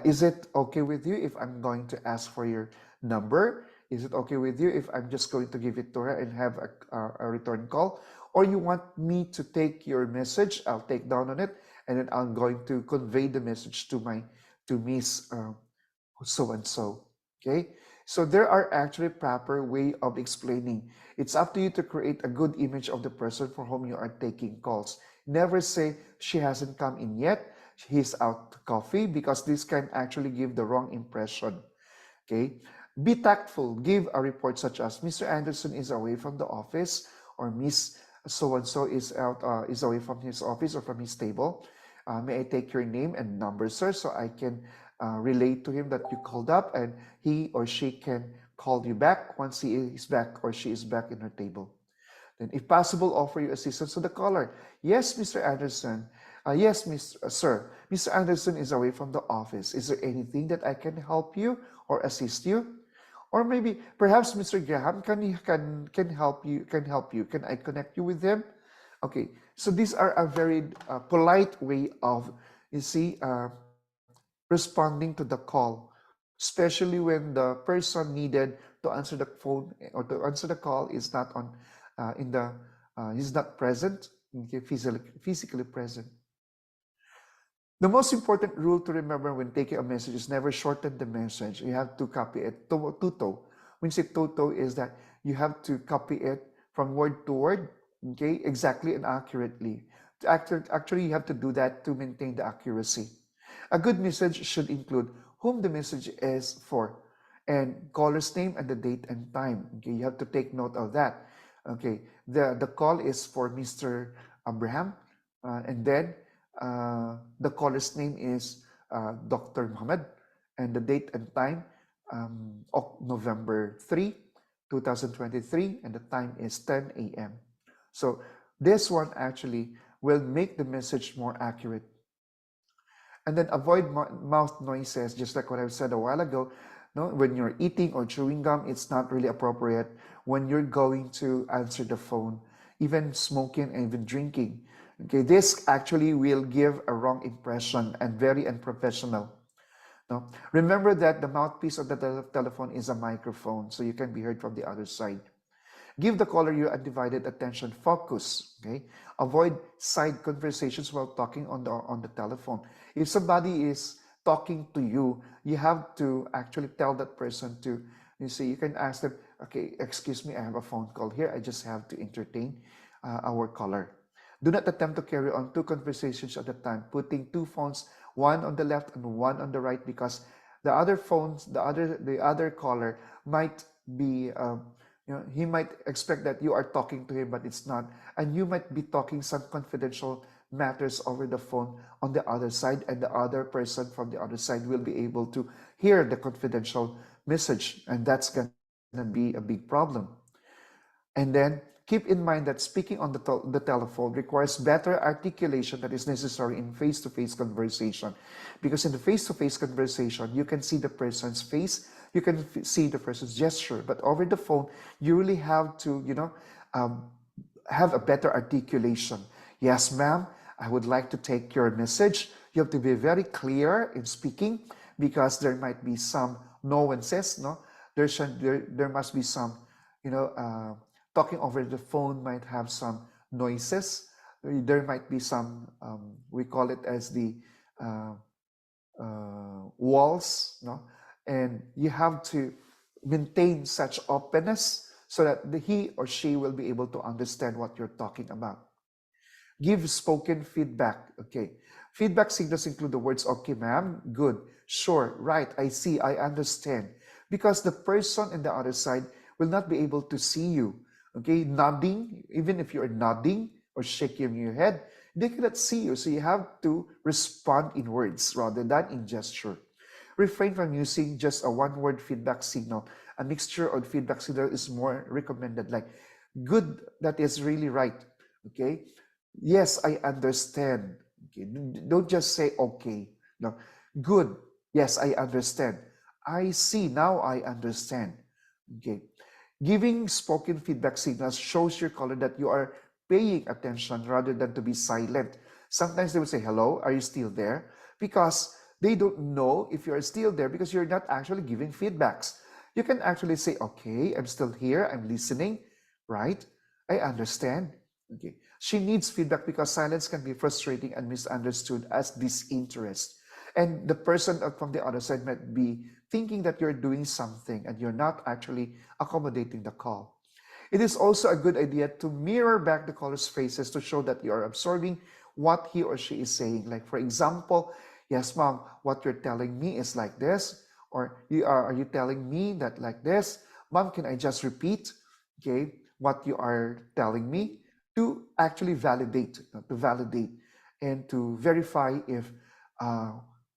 Is it okay with you if I'm going to ask for your number? Is it okay with you if I'm just going to give it to her and have a return call? Or you want me to take your message? I'll take down on it, and then I'm going to convey the message to Miss so and so. Okay, so there are actually proper way of explaining. It's up to you to create a good image of the person for whom you are taking calls. Never say she hasn't come in yet, he's out to coffee, because this can actually give the wrong impression. Okay, be tactful. Give a report such as Mr. Anderson is away from the office, or Miss so and so is away from his office or from his table. May I take your name and number, sir, so I can relate to him that you called up, and he or she can call you back once he is back or she is back in her table. Then, if possible, offer your assistance to the caller. Yes, Mr. Anderson. Yes, Sir. Mr. Anderson is away from the office. Is there anything that I can help you or assist you? Or maybe, perhaps Mr. Graham can help you. Can help you. Can I connect you with him? Okay. So these are a very polite way of, responding to the call, especially when the person needed to answer the phone or to answer the call is not on in the he's not present, okay, physically present. The most important rule to remember when taking a message is never shorten the message. You have to copy it tuto. When you say toto is that you have to copy it from word to word, okay, exactly and accurately. Actually, you have to do that to maintain the accuracy. A good message should include whom the message is for, and caller's name and the date and time. Okay, you have to take note of that. Okay, the call is for Mr. Abraham, and then the caller's name is Dr. Muhammad, and the date and time, November 3, 2023, and the time is 10 a.m. So this one actually will make the message more accurate. And then avoid mouth noises, just like what I've said a while ago. No, when you're eating or chewing gum, it's not really appropriate. When you're going to answer the phone, even smoking and even drinking. Okay, this actually will give a wrong impression and very unprofessional. No? Remember that the mouthpiece of the telephone is a microphone, so you can be heard from the other side. Give the caller your undivided attention. Focus. Okay. Avoid side conversations while talking on the telephone. If somebody is talking to you, you have to actually tell that person to. You can ask them, okay, excuse me, I have a phone call here. I just have to entertain our caller. Do not attempt to carry on two conversations at a time, putting two phones, one on the left and one on the right, because the other phones, the other caller might be he might expect that you are talking to him, but it's not. And you might be talking some confidential matters over the phone on the other side, and the other person from the other side will be able to hear the confidential message, and that's going to be a big problem. And then keep in mind that speaking on the telephone requires better articulation that is necessary in face-to-face conversation. Because in the face-to-face conversation, you can see the person's face, you can see the person's gesture, but over the phone, you really have to, have a better articulation. Yes, ma'am, I would like to take your message. You have to be very clear in speaking, because there might be some nuances, no? There must be some, talking over the phone might have some noises. There might be some, we call it as the uh, walls, no? And you have to maintain such openness so that he or she will be able to understand what you're talking about. Give spoken feedback. Okay. Feedback signals include the words, okay, ma'am, good, sure, right, I see, I understand. Because the person on the other side will not be able to see you. Okay, nodding, even if you're nodding or shaking your head, they cannot see you. So you have to respond in words rather than in gesture. Refrain from using just a one-word feedback signal. A mixture of feedback signal is more recommended, like good, that is really right. Okay, yes, I understand. Okay, don't just say okay. No, good, yes, I understand. I see, now I understand. Okay, giving spoken feedback signals shows your caller that you are paying attention rather than to be silent. Sometimes they will say, hello, are you still there? Because they don't know if you're still there because you're not actually giving feedbacks. You can actually say, okay, I'm still here, I'm listening, right? I understand. Okay. She needs feedback because silence can be frustrating and misunderstood as disinterest. And the person from the other side might be thinking that you're doing something and you're not actually accommodating the call. It is also a good idea to mirror back the caller's phrases to show that you are absorbing what he or she is saying. Like, for example, yes, mom, what you're telling me is like this, or are you telling me that like this? Mom, can I just repeat, okay, what you are telling me to actually validate, and to verify if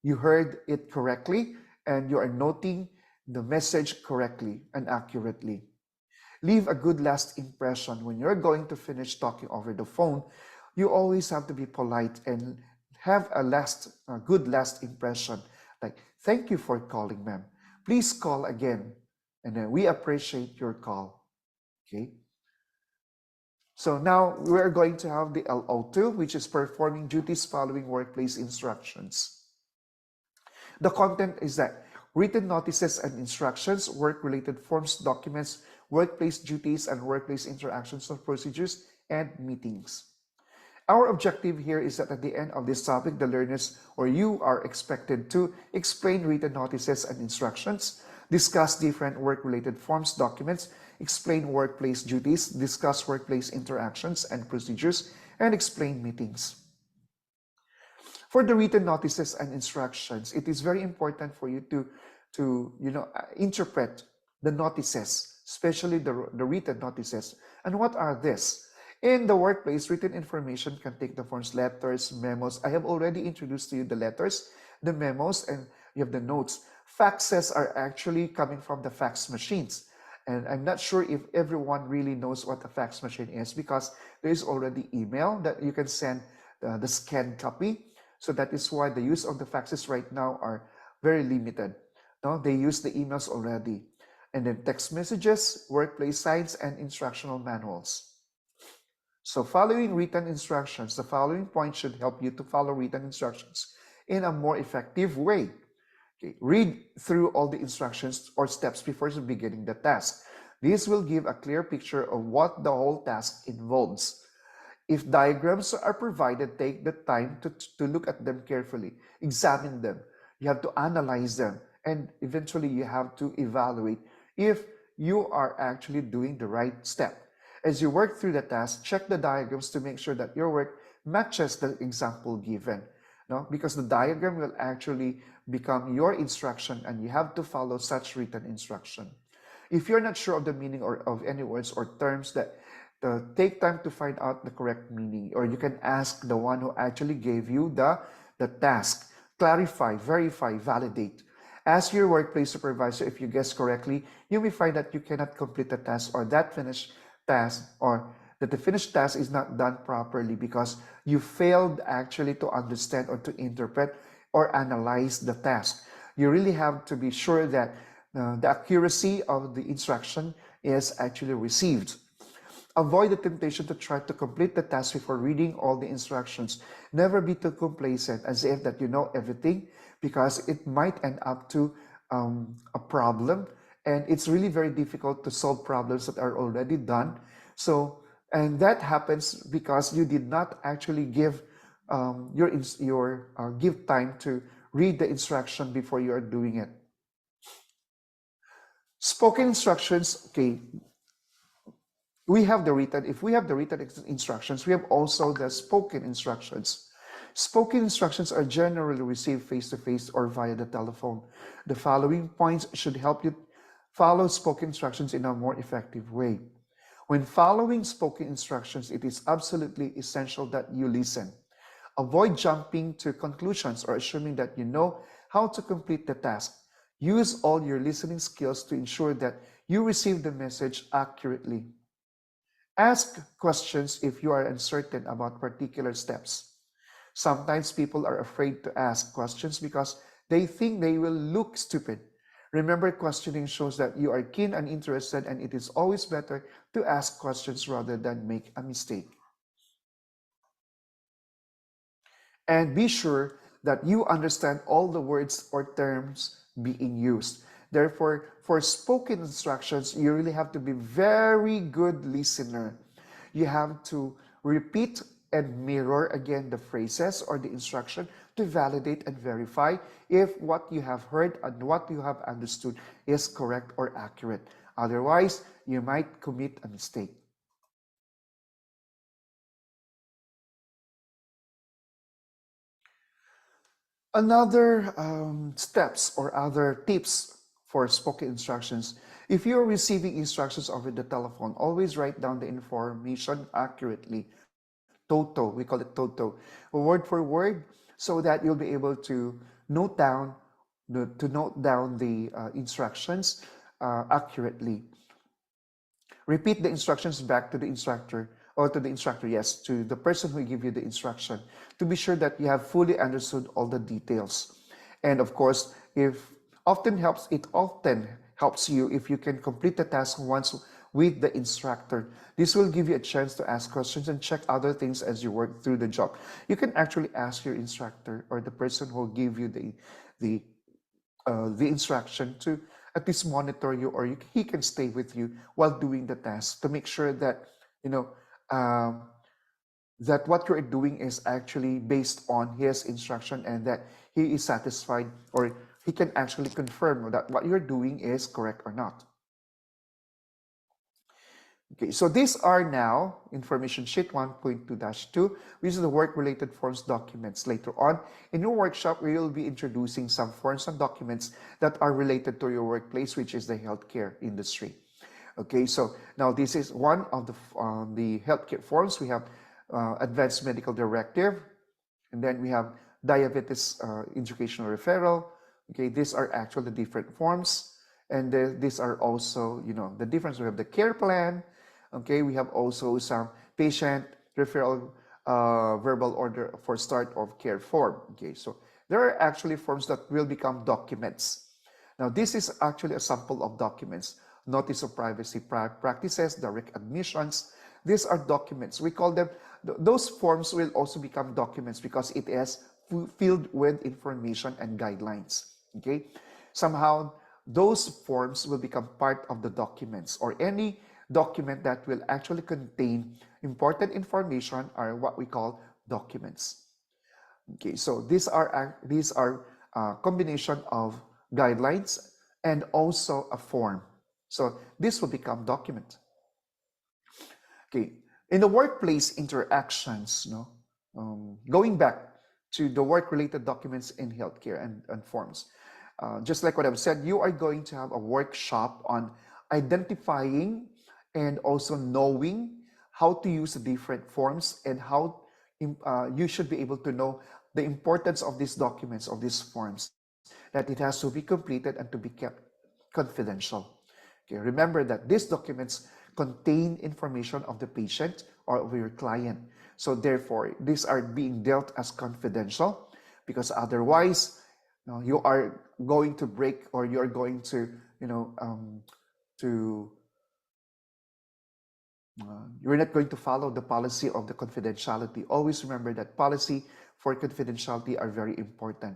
you heard it correctly and you are noting the message correctly and accurately. Leave a good last impression. When you're going to finish talking over the phone, you always have to be polite and have a good last impression. Like, thank you for calling, ma'am. Please call again. And then we appreciate your call. Okay. So now we're going to have the LO2, which is performing duties following workplace instructions. The content is that written notices and instructions, work-related forms, documents, workplace duties, and workplace interactions and procedures, and meetings. Our objective here is that at the end of this topic, the learners or you are expected to explain written notices and instructions, discuss different work-related forms, documents, explain workplace duties, discuss workplace interactions and procedures, and explain meetings. For the written notices and instructions, it is very important for you to interpret the notices, especially the written notices. And what are this? In the workplace, written information can take the forms letters, memos. I have already introduced to you the letters, the memos, and you have the notes. Faxes are actually coming from the fax machines. And I'm not sure if everyone really knows what a fax machine is because there is already email that you can send the scanned copy. So that is why the use of the faxes right now are very limited. No, they use the emails already. And then text messages, workplace signs, and instructional manuals. So following written instructions, the following point should help you to follow written instructions in a more effective way. Okay. Read through all the instructions or steps before beginning the task. This will give a clear picture of what the whole task involves. If diagrams are provided, take the time to look at them carefully, examine them. You have to analyze them, and eventually you have to evaluate if you are actually doing the right step. As you work through the task, check the diagrams to make sure that your work matches the example given. No? Because the diagram will actually become your instruction and you have to follow such written instruction. If you're not sure of the meaning of any words or terms, that take time to find out the correct meaning, or you can ask the one who actually gave you the task. Clarify, verify, validate. Ask your workplace supervisor if you guess correctly. You may find that you cannot complete the task or that finished task, or that the finished task is not done properly because you failed actually to understand or to interpret or analyze the task. You really have to be sure that the accuracy of the instruction is actually received. Avoid the temptation to try to complete the task before reading all the instructions. Never be too complacent as if that you know everything, because it might end up to a problem, and it's really very difficult to solve problems that are already done. So, and that happens because you did not actually give give time to read the instruction before you are doing it. Spoken instructions, okay, we have the written, if we have the written instructions, we have also the spoken instructions. Spoken instructions are generally received face-to-face or via the telephone. The following points should help you follow spoken instructions in a more effective way. When following spoken instructions, it is absolutely essential that you listen. Avoid jumping to conclusions or assuming that you know how to complete the task. Use all your listening skills to ensure that you receive the message accurately. Ask questions if you are uncertain about particular steps. Sometimes people are afraid to ask questions because they think they will look stupid. Remember, questioning shows that you are keen and interested, and it is always better to ask questions rather than make a mistake. And be sure that you understand all the words or terms being used. Therefore, for spoken instructions, you really have to be very good listener. You have to repeat and mirror again the phrases or the instruction to validate and verify if what you have heard and what you have understood is correct or accurate. Otherwise, you might commit a mistake. Another steps or other tips for spoken instructions. If you're receiving instructions over the telephone, always write down the information accurately. Toto, we call it Toto, word for word, so that you'll be able to note down the instructions accurately. Repeat the instructions back to the instructor, or to the instructor, yes, to the person who give you the instruction, to be sure that you have fully understood all the details. And of course, it often helps you if you can complete the task once with the instructor. This will give you a chance to ask questions and check other things as you work through the job. You can actually ask your instructor or the person who will give you the instruction to at least monitor you, or he can stay with you while doing the task to make sure that you know that what you're doing is actually based on his instruction and that he is satisfied, or he can actually confirm that what you're doing is correct or not. Okay, so these are now information sheet 1.2-2, which is the work-related forms documents. Later on in your workshop, we will be introducing some forms and documents that are related to your workplace, which is the healthcare industry. Okay, so now this is one of the healthcare forms. We have Advanced Medical Directive, and then we have Diabetes Educational Referral. Okay, these are actually the different forms, and these are also, the difference. We have the care plan. Okay, we have also some patient referral verbal order for start of care form. Okay, so there are actually forms that will become documents. Now, this is actually a sample of documents. Notice of privacy practices, direct admissions. These are documents. We call them, those forms will also become documents because it is filled with information and guidelines. Okay, somehow those forms will become part of the documents, or any document that will actually contain important information are what we call documents. Okay, so these are a combination of guidelines and also a form. So this will become document. Okay, in the workplace interactions, going back to the work-related documents in healthcare and forms, just like what I've said, you are going to have a workshop on identifying and also knowing how to use the different forms and how you should be able to know the importance of these documents, of these forms, that it has to be completed and to be kept confidential. Okay, remember that these documents contain information of the patient or of your client. So therefore, these are being dealt as confidential, because otherwise, you are going to break, or you're going to, you're not going to follow the policy of the confidentiality. Always remember that policy for confidentiality are very important.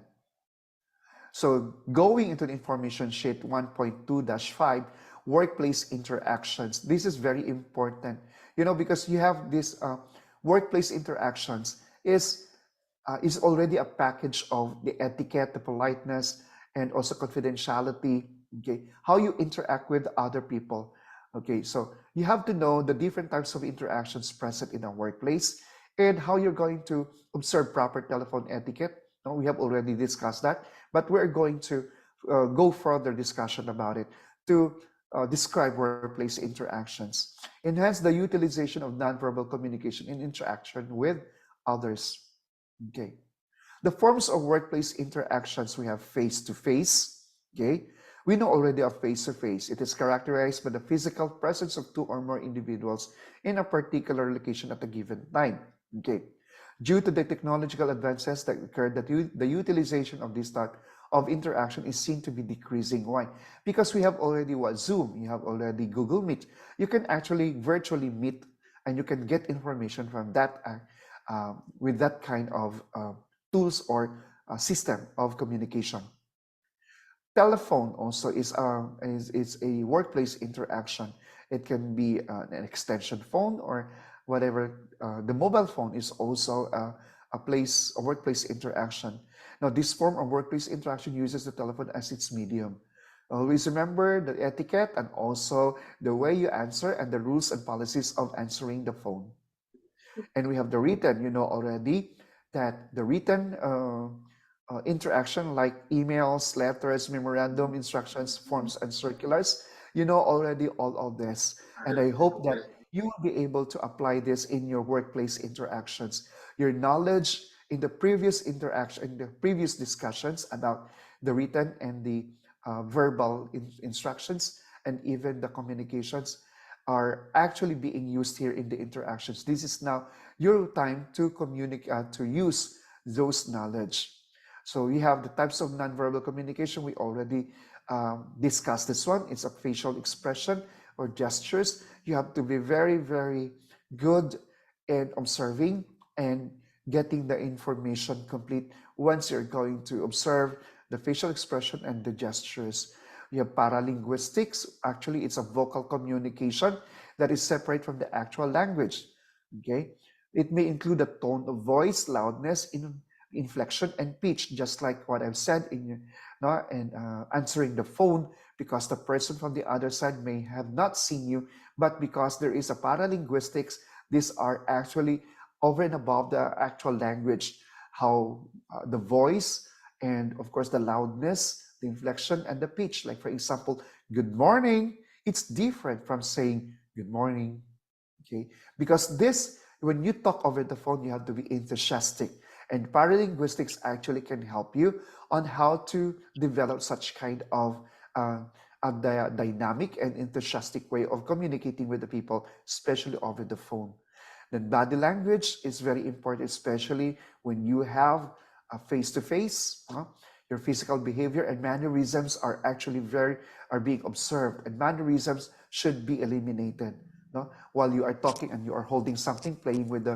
So going into the information sheet 1.2-5, workplace interactions. This is very important, because you have this workplace interactions is is already a package of the etiquette, the politeness, and also confidentiality. Okay, how you interact with other people. Okay, so you have to know the different types of interactions present in a workplace and how you're going to observe proper telephone etiquette. No, we have already discussed that, but we're going to go further discussion about it to describe workplace interactions. Enhance the utilization of nonverbal communication in interaction with others. Okay. The forms of workplace interactions we have face to face. Okay. We know already of face to face. It is characterized by the physical presence of two or more individuals in a particular location at a given time. Okay. Due to the technological advances that occurred, the utilization of this type of interaction is seen to be decreasing. Why? Because we have already what Zoom, you have already Google Meet. You can actually virtually meet and you can get information from that with that kind of tools or system of communication. Telephone also is a workplace interaction. It can be an extension phone or whatever. The mobile phone is also a workplace interaction. Now, this form of workplace interaction uses the telephone as its medium. Always remember the etiquette and also the way you answer and the rules and policies of answering the phone. And we have the written, you know already that the written interaction like emails, letters, memorandum, instructions, forms, and circulars, you know already all of this. And I hope that you will be able to apply this in your workplace interactions. Your knowledge in the previous interaction, in the previous discussions about the written and the verbal instructions and even the communications are actually being used here in the interactions. This is now your time to communicate, to use those knowledge. So we have the types of nonverbal communication. We already discussed this one. It's a facial expression or gestures. You have to be very, very good in observing and getting the information complete once you're going to observe the facial expression and the gestures. We have paralinguistics. Actually, it's a vocal communication that is separate from the actual language. Okay, it may include a tone of voice, loudness, inflection, and pitch, just like what I've said in answering the phone, because the person from the other side may have not seen you, but because there is a paralinguistics, these are actually over and above the actual language, how the voice and of course the loudness, the inflection, and the pitch. Like for example, good morning, it's different from saying good morning. Okay, because this, when you talk over the phone, you have to be enthusiastic, and paralinguistics actually can help you on how to develop such kind of a dynamic and enthusiastic way of communicating with the people, especially over the phone. Then body language is very important, especially when you have a face-to-face. Your physical behavior and mannerisms are actually are being observed, and mannerisms should be eliminated. No? While you are talking and you are holding something, playing with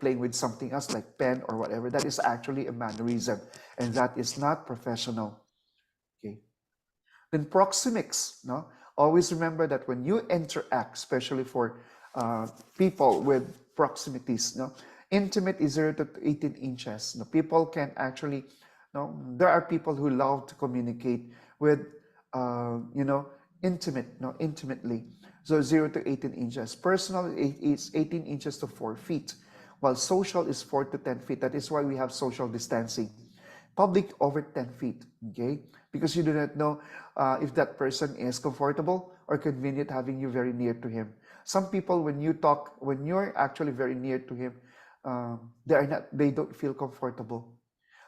playing with something else like pen or whatever, that is actually a mannerism, and that is not professional. Okay. Then proxemics. No, always remember that when you interact, especially for people with proximities, no, intimate is 0 to 18 inches. No, people can actually, no, there are people who love to communicate with, intimately. So 0 to 18 inches. Personal is 18 inches to 4 feet, while social is 4 to 10 feet. That is why we have social distancing. Public over 10 feet, okay? Because you do not know if that person is comfortable or convenient having you very near to him. Some people, when you're actually very near to him, they don't feel comfortable.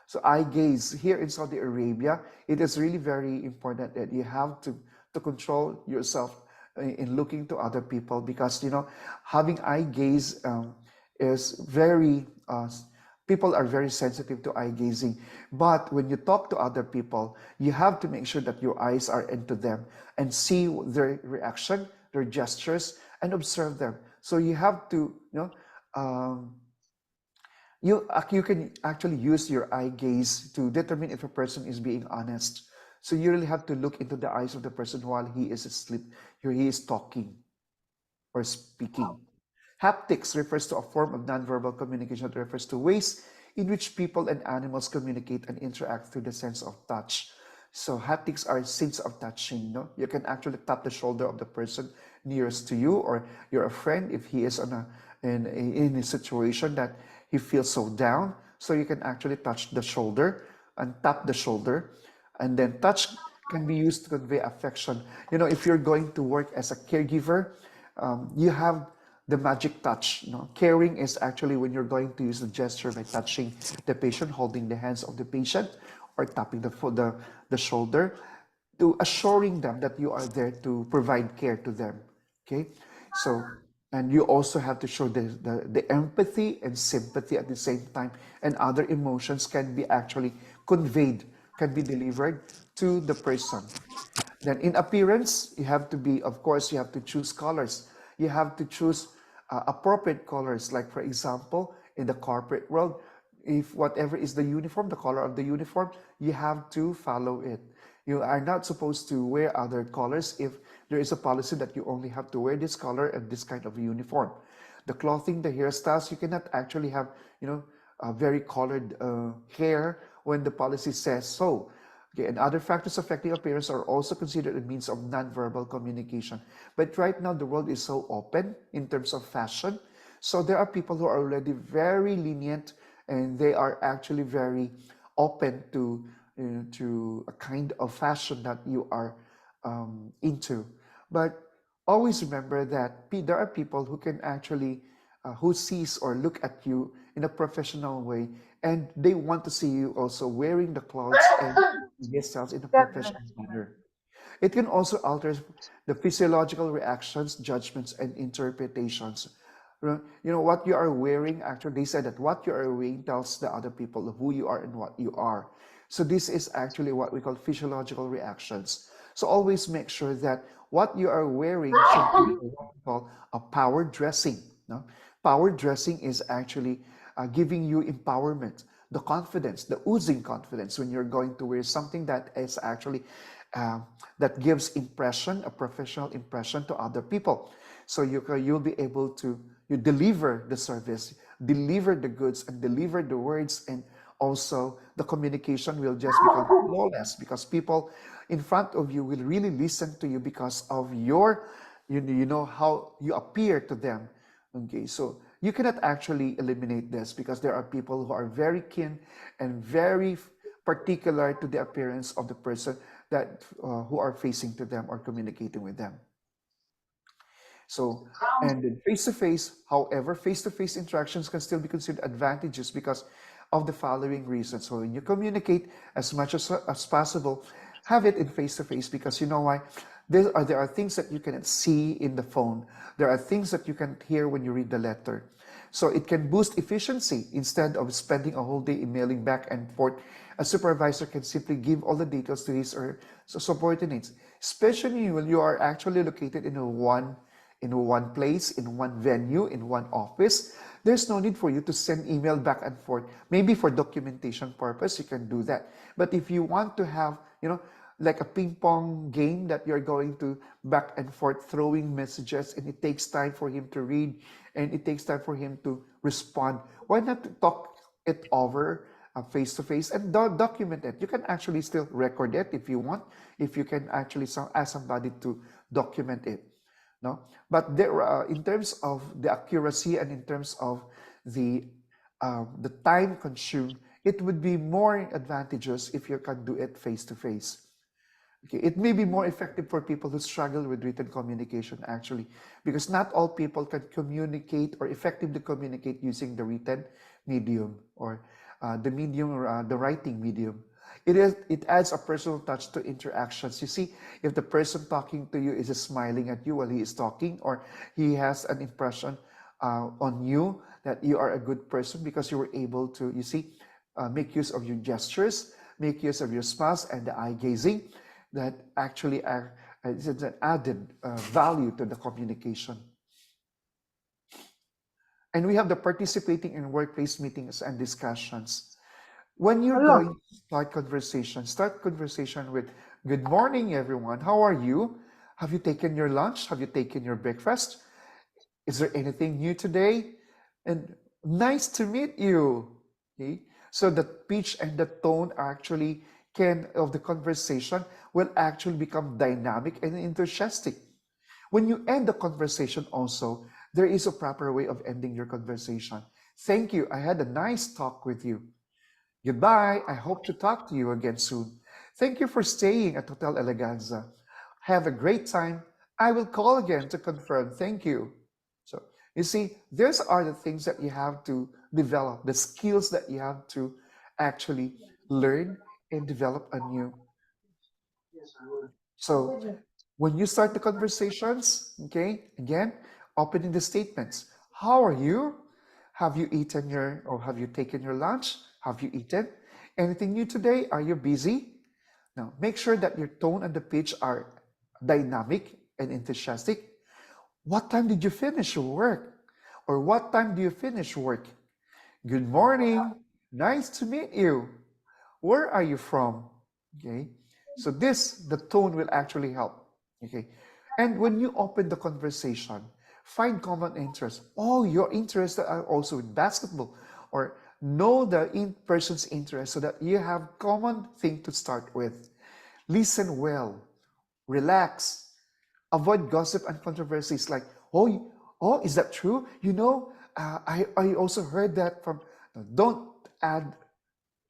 So eye gaze here in Saudi Arabia, it is really very important that you have to control yourself in looking to other people, because having eye gaze is very people are very sensitive to eye gazing. But when you talk to other people, you have to make sure that your eyes are into them and see their reaction, their gestures, and observe them. So you have to, you can actually use your eye gaze to determine if a person is being honest. So you really have to look into the eyes of the person while he is asleep, or he is talking or speaking. Haptics refers to a form of nonverbal communication that refers to ways in which people and animals communicate and interact through the sense of touch. So haptics are sense of touching. No, you can actually tap the shoulder of the person nearest to you, or you're a friend if he is in a situation that he feels so down. So you can actually touch the shoulder and tap the shoulder, and then touch can be used to convey affection. If you're going to work as a caregiver, you have the magic touch. Caring is actually when you're going to use the gesture by touching the patient, holding the hands of the patient, or tapping the shoulder, to assuring them that you are there to provide care to them. Okay, so and you also have to show the empathy and sympathy at the same time, and other emotions can be actually conveyed, can be delivered to the person. Then in appearance, you have to be, of course, you have to choose colors. You have to choose appropriate colors. Like for example, in the corporate world, if whatever is the uniform, the color of the uniform, you have to follow it. You are not supposed to wear other colors if there is a policy that you only have to wear this color and this kind of uniform. The clothing, the hairstyles, you cannot actually have, a very colored hair when the policy says so. Okay, and other factors affecting appearance are also considered a means of nonverbal communication. But right now, the world is so open in terms of fashion. So there are people who are already very lenient, and they are actually very open to a kind of fashion that you are into. But always remember that there are people who can actually, who sees or look at you in a professional way, and they want to see you also wearing the clothes and yourselves in a professional manner. It can also alter the physiological reactions, judgments, and interpretations. What you are wearing, actually, they said that what you are wearing tells the other people who you are and what you are. So this is actually what we call physiological reactions. So always make sure that what you are wearing should be what we call a power dressing. No? Power dressing is actually giving you empowerment, the confidence, the oozing confidence when you're going to wear something that is actually that gives impression, a professional impression to other people. So you'll be able to deliver the service, deliver the goods, and deliver the words, and also the communication will just become flawless because people in front of you will really listen to you because of your, how you appear to them. Okay, so you cannot actually eliminate this because there are people who are very keen and very particular to the appearance of the person that who are facing to them or communicating with them. So, and then face-to-face, however, face-to-face interactions can still be considered advantageous because of the following reasons. So when you communicate as much as possible, have it in face-to-face because you know why? There are things that you cannot see in the phone. There are things that you can't hear when you read the letter. So it can boost efficiency. Instead of spending a whole day emailing back and forth, a supervisor can simply give all the details to his or subordinates, especially when you are actually located in one place, in one venue, in one office. There's no need for you to send email back and forth. Maybe for documentation purpose, you can do that. But if you want to have, like a ping pong game that you're going to back and forth throwing messages, and it takes time for him to read and it takes time for him to respond, why not talk it over face to face and document it? You can actually still record it if you want, if you can actually ask somebody to document it. No, but there, in terms of the accuracy and in terms of the time consumed, it would be more advantageous if you can do it face to face. Okay, it may be more effective for people who struggle with written communication actually, because not all people can communicate or effectively communicate using the written medium or the writing medium. It adds a personal touch to interactions. You see, if the person talking to you is smiling at you while he is talking, or he has an impression on you that you are a good person because you were able to, make use of your gestures, make use of your smiles and the eye gazing, that actually is an added value to the communication. And we have the participating in workplace meetings and discussions. When you're going to start conversation with, "Good morning, everyone. How are you? Have you taken your lunch? Have you taken your breakfast? Is there anything new today? And nice to meet you." Okay? So the pitch and the tone actually of the conversation will actually become dynamic and enthusiastic. When you end the conversation also, there is a proper way of ending your conversation. Thank you. I had a nice talk with you. Goodbye. I hope to talk to you again soon. Thank you for staying at Hotel Eleganza. Have a great time. I will call again to confirm. Thank you. So, you see, these are the things that you have to develop, the skills that you have to actually learn and develop anew. So, when you start the conversations, okay, again, opening the statements. How are you? Have you eaten or have you taken your lunch? Have you eaten? Anything new today? Are you busy? Now, make sure that your tone and the pitch are dynamic and enthusiastic. What time did you finish your work? Or what time do you finish work? Good morning. Nice to meet you. Where are you from? Okay. So the tone will actually help. Okay. And when you open the conversation, find common interests. Oh, your interests are also in basketball, or know the person's interest so that you have common thing to start with. Listen well, relax, avoid gossip and controversies like, oh, is that true? I also heard that from. Don't add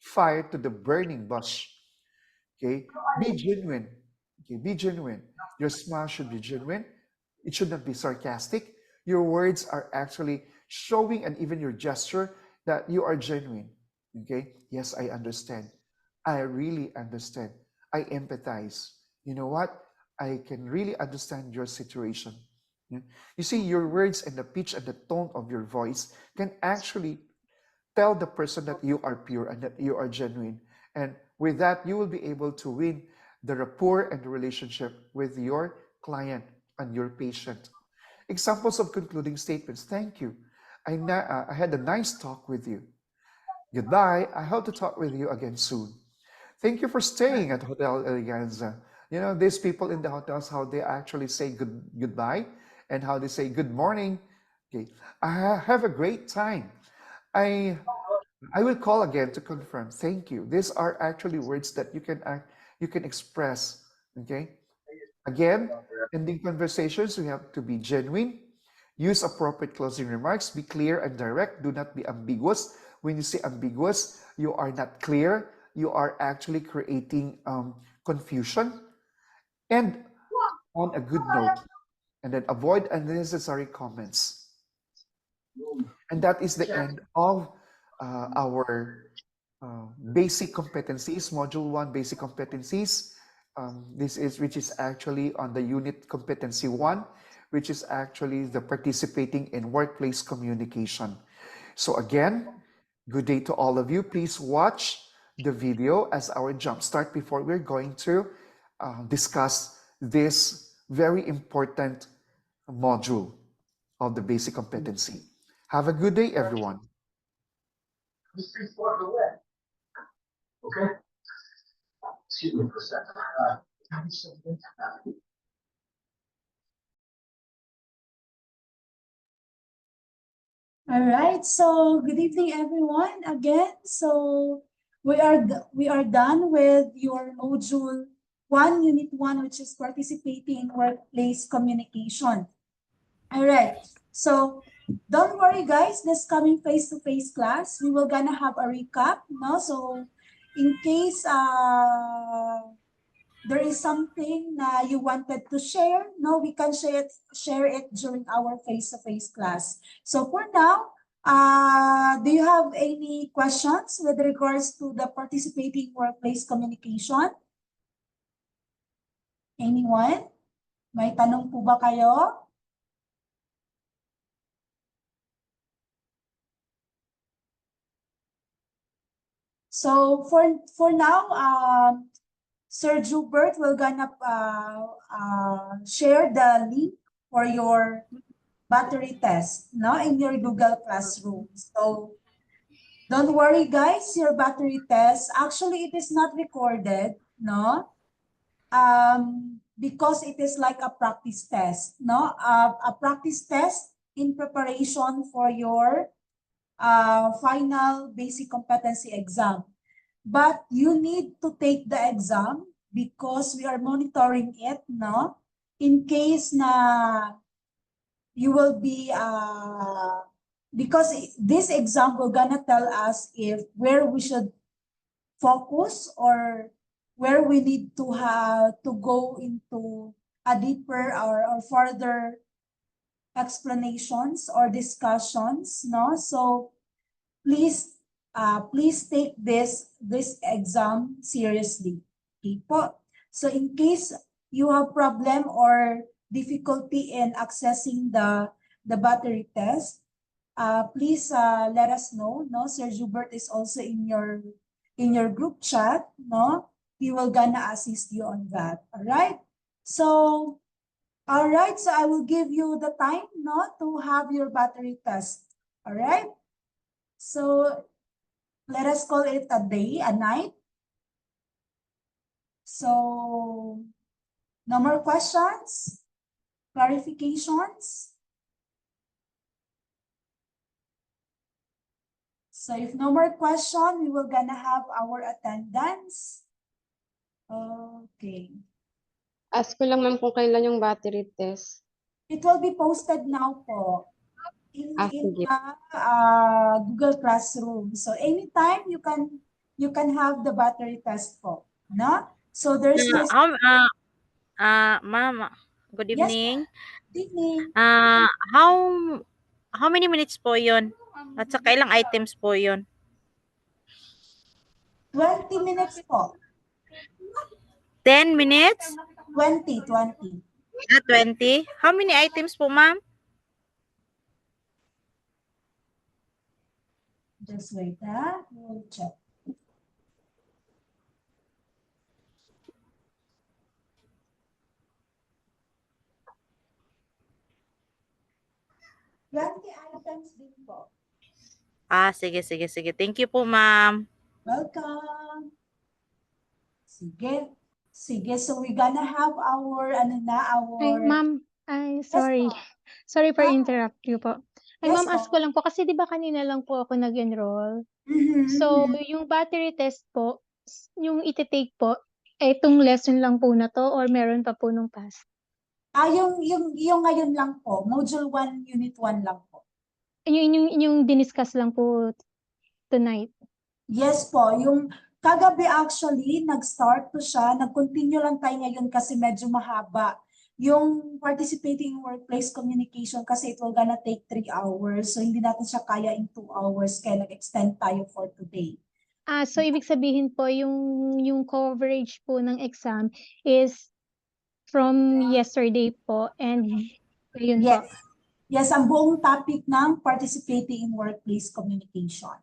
fire to the burning bush. Okay, be genuine. Okay, be genuine. Your smile should be genuine. It should not be sarcastic. Your words are actually showing, and even your gesture, that you are genuine. Okay, yes, I understand. I really understand. I empathize. You know what? I can really understand your situation. Yeah. You see, your words and the pitch and the tone of your voice can actually tell the person that you are pure and that you are genuine. And with that, you will be able to win the rapport and the relationship with your client and your patient. Examples of concluding statements. Thank you. I had a nice talk with you. Goodbye. I hope to talk with you again soon. Thank you for staying at Hotel Eleganza. You know, these people in the hotels, how they actually say goodbye and how they say good morning. Okay. Have a great time. I I will call again to confirm. Thank you. These are actually words that you can express. Okay. Again, ending conversations, we have to be genuine. Use appropriate closing remarks. Be clear and direct. Do not be ambiguous. When you say ambiguous, you are not clear. You are actually creating confusion. And on a good note, and then avoid unnecessary comments. And that is the end of our basic competencies, module 1 basic competencies. Which is actually on the unit competency 1, which is actually the participating in workplace communication. So again, good day to all of you. Please watch the video as our jumpstart before we're going to discuss this very important module of the basic competency. Have a good day, everyone. Okay. Excuse me for a second. All right, so good evening, everyone. Again, so we are done with your module 1, unit 1, which is participating in workplace communication. All right, so don't worry, guys. This coming face-to-face class, we will gonna have a recap, no? So in case there is something you wanted to share, no, we can share it during our face-to-face class. So for now, do you have any questions with regards to the participating workplace communication? Anyone? May tanong po ba kayo? So for now, Sir Jubert will gonna share the link for your battery test, no, in your Google Classroom. So don't worry, guys, your battery test, actually it is not recorded, no, because it is like a practice test, no, a practice test in preparation for your final basic competency exam. But you need to take the exam because we are monitoring it, no? In case na you will be, because this exam will gonna tell us if where we should focus or where we need to have to go into a deeper or further explanations or discussions, no? So please take this exam seriously. Okay po. So in case you have problem or difficulty in accessing the battery test, please let us know. No, Sir Jubert is also in your group chat. No, he will gonna assist you on that. All right. So all right. So I will give you the time, no, to have your battery test. All right. So let us call it a day, a night. So no more questions, clarifications. So if no more question, we will gonna have our attendance. Okay. Ask ko lang ma'am kung kailan yung battery test. It will be posted now po in Sige. Google Classroom. So anytime you can have the battery test po, no? So there's no Ma'am, good Yes, evening. good evening. How many minutes po 'yon? At saka ilang items po 'yon? 20 minutes po. 10 minutes? 20. 20? How many items po, ma'am? Just wait, we'll check. Items din po. Sige. Thank you po, ma'am. Welcome. Sige. So we're gonna have our, Ay, ma'am. Ay, sorry. po. Sorry for Ah. interrupt you po. Ay, Yes ma'am, ask po. ko lang po kasi 'di ba kanina lang po ako nag-enroll. Mhm, So, mhm. yung battery test po, yung ite-take po, itong lesson lang po na to or meron pa po nung past? Yung ngayon lang po, Module 1, Unit 1 lang po. Yung diniscuss lang po tonight. Yes po, yung kagabi actually, nag-start to siya, nag-continue lang tayo ngayon kasi medyo mahaba. Yung participating in workplace communication kasi it will gonna take 3 hours. So hindi natin siya kaya in 2 hours kaya nag-extend tayo for today. So ibig sabihin po yung coverage po ng exam is from yesterday po and yun po. Yes, ang buong topic ng participating in workplace communication.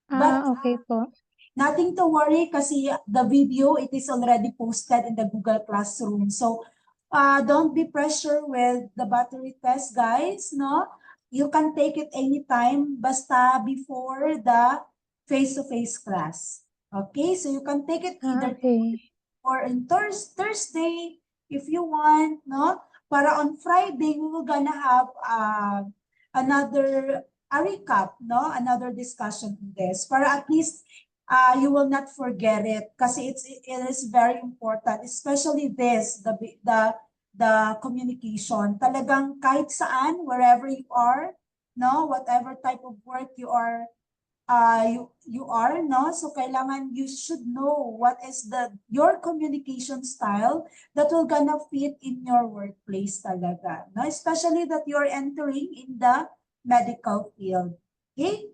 But Okay po. nothing to worry kasi the video, it is already posted in the Google Classroom. So don't be pressured with the battery test, guys, no? You can take it anytime, basta before the face-to-face class. Okay, so you can take it either or on Thursday if you want, no? Para on Friday, we will gonna have another recap, no? Another discussion on this. Para at least you will not forget it kasi it is very important, especially this, the communication. Talagang kahit saan, wherever you are, no? Whatever type of work you are, no? So kailangan you should know what is your communication style that will gonna fit in your workplace talaga, no? Especially that you're entering in the medical field. Okay?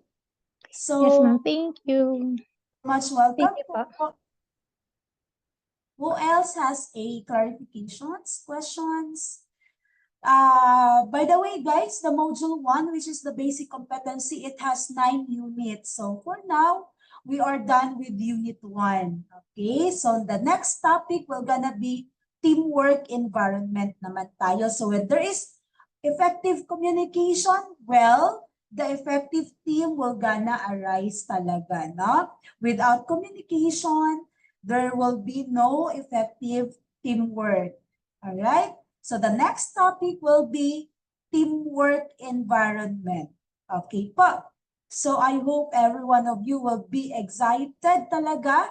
So Yes, ma'am. Thank you. Much welcome. Thank you po. Who else has a clarifications, questions? By the way, guys, the module 1, which is the basic competency, it has 9 units. So for now, we are done with unit 1. Okay, so the next topic will gonna be teamwork environment naman tayo. So when there is effective communication, well, the effective team will gonna arise talaga, no? Without communication, there will be no effective teamwork. All right? So the next topic will be teamwork environment. Okay po. So I hope every one of you will be excited talaga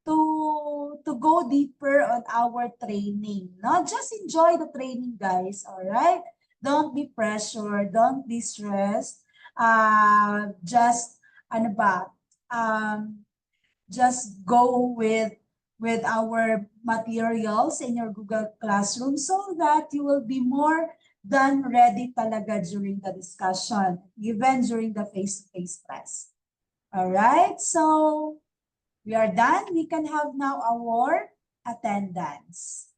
to go deeper on our training. No? Just enjoy the training, guys. All right? Don't be pressured. Don't be stressed. Just, ano ba? Just go with our materials in your Google Classroom so that you will be more than ready talaga during the discussion, even during the face-to-face class. All right, so we are done. We can have now our attendance.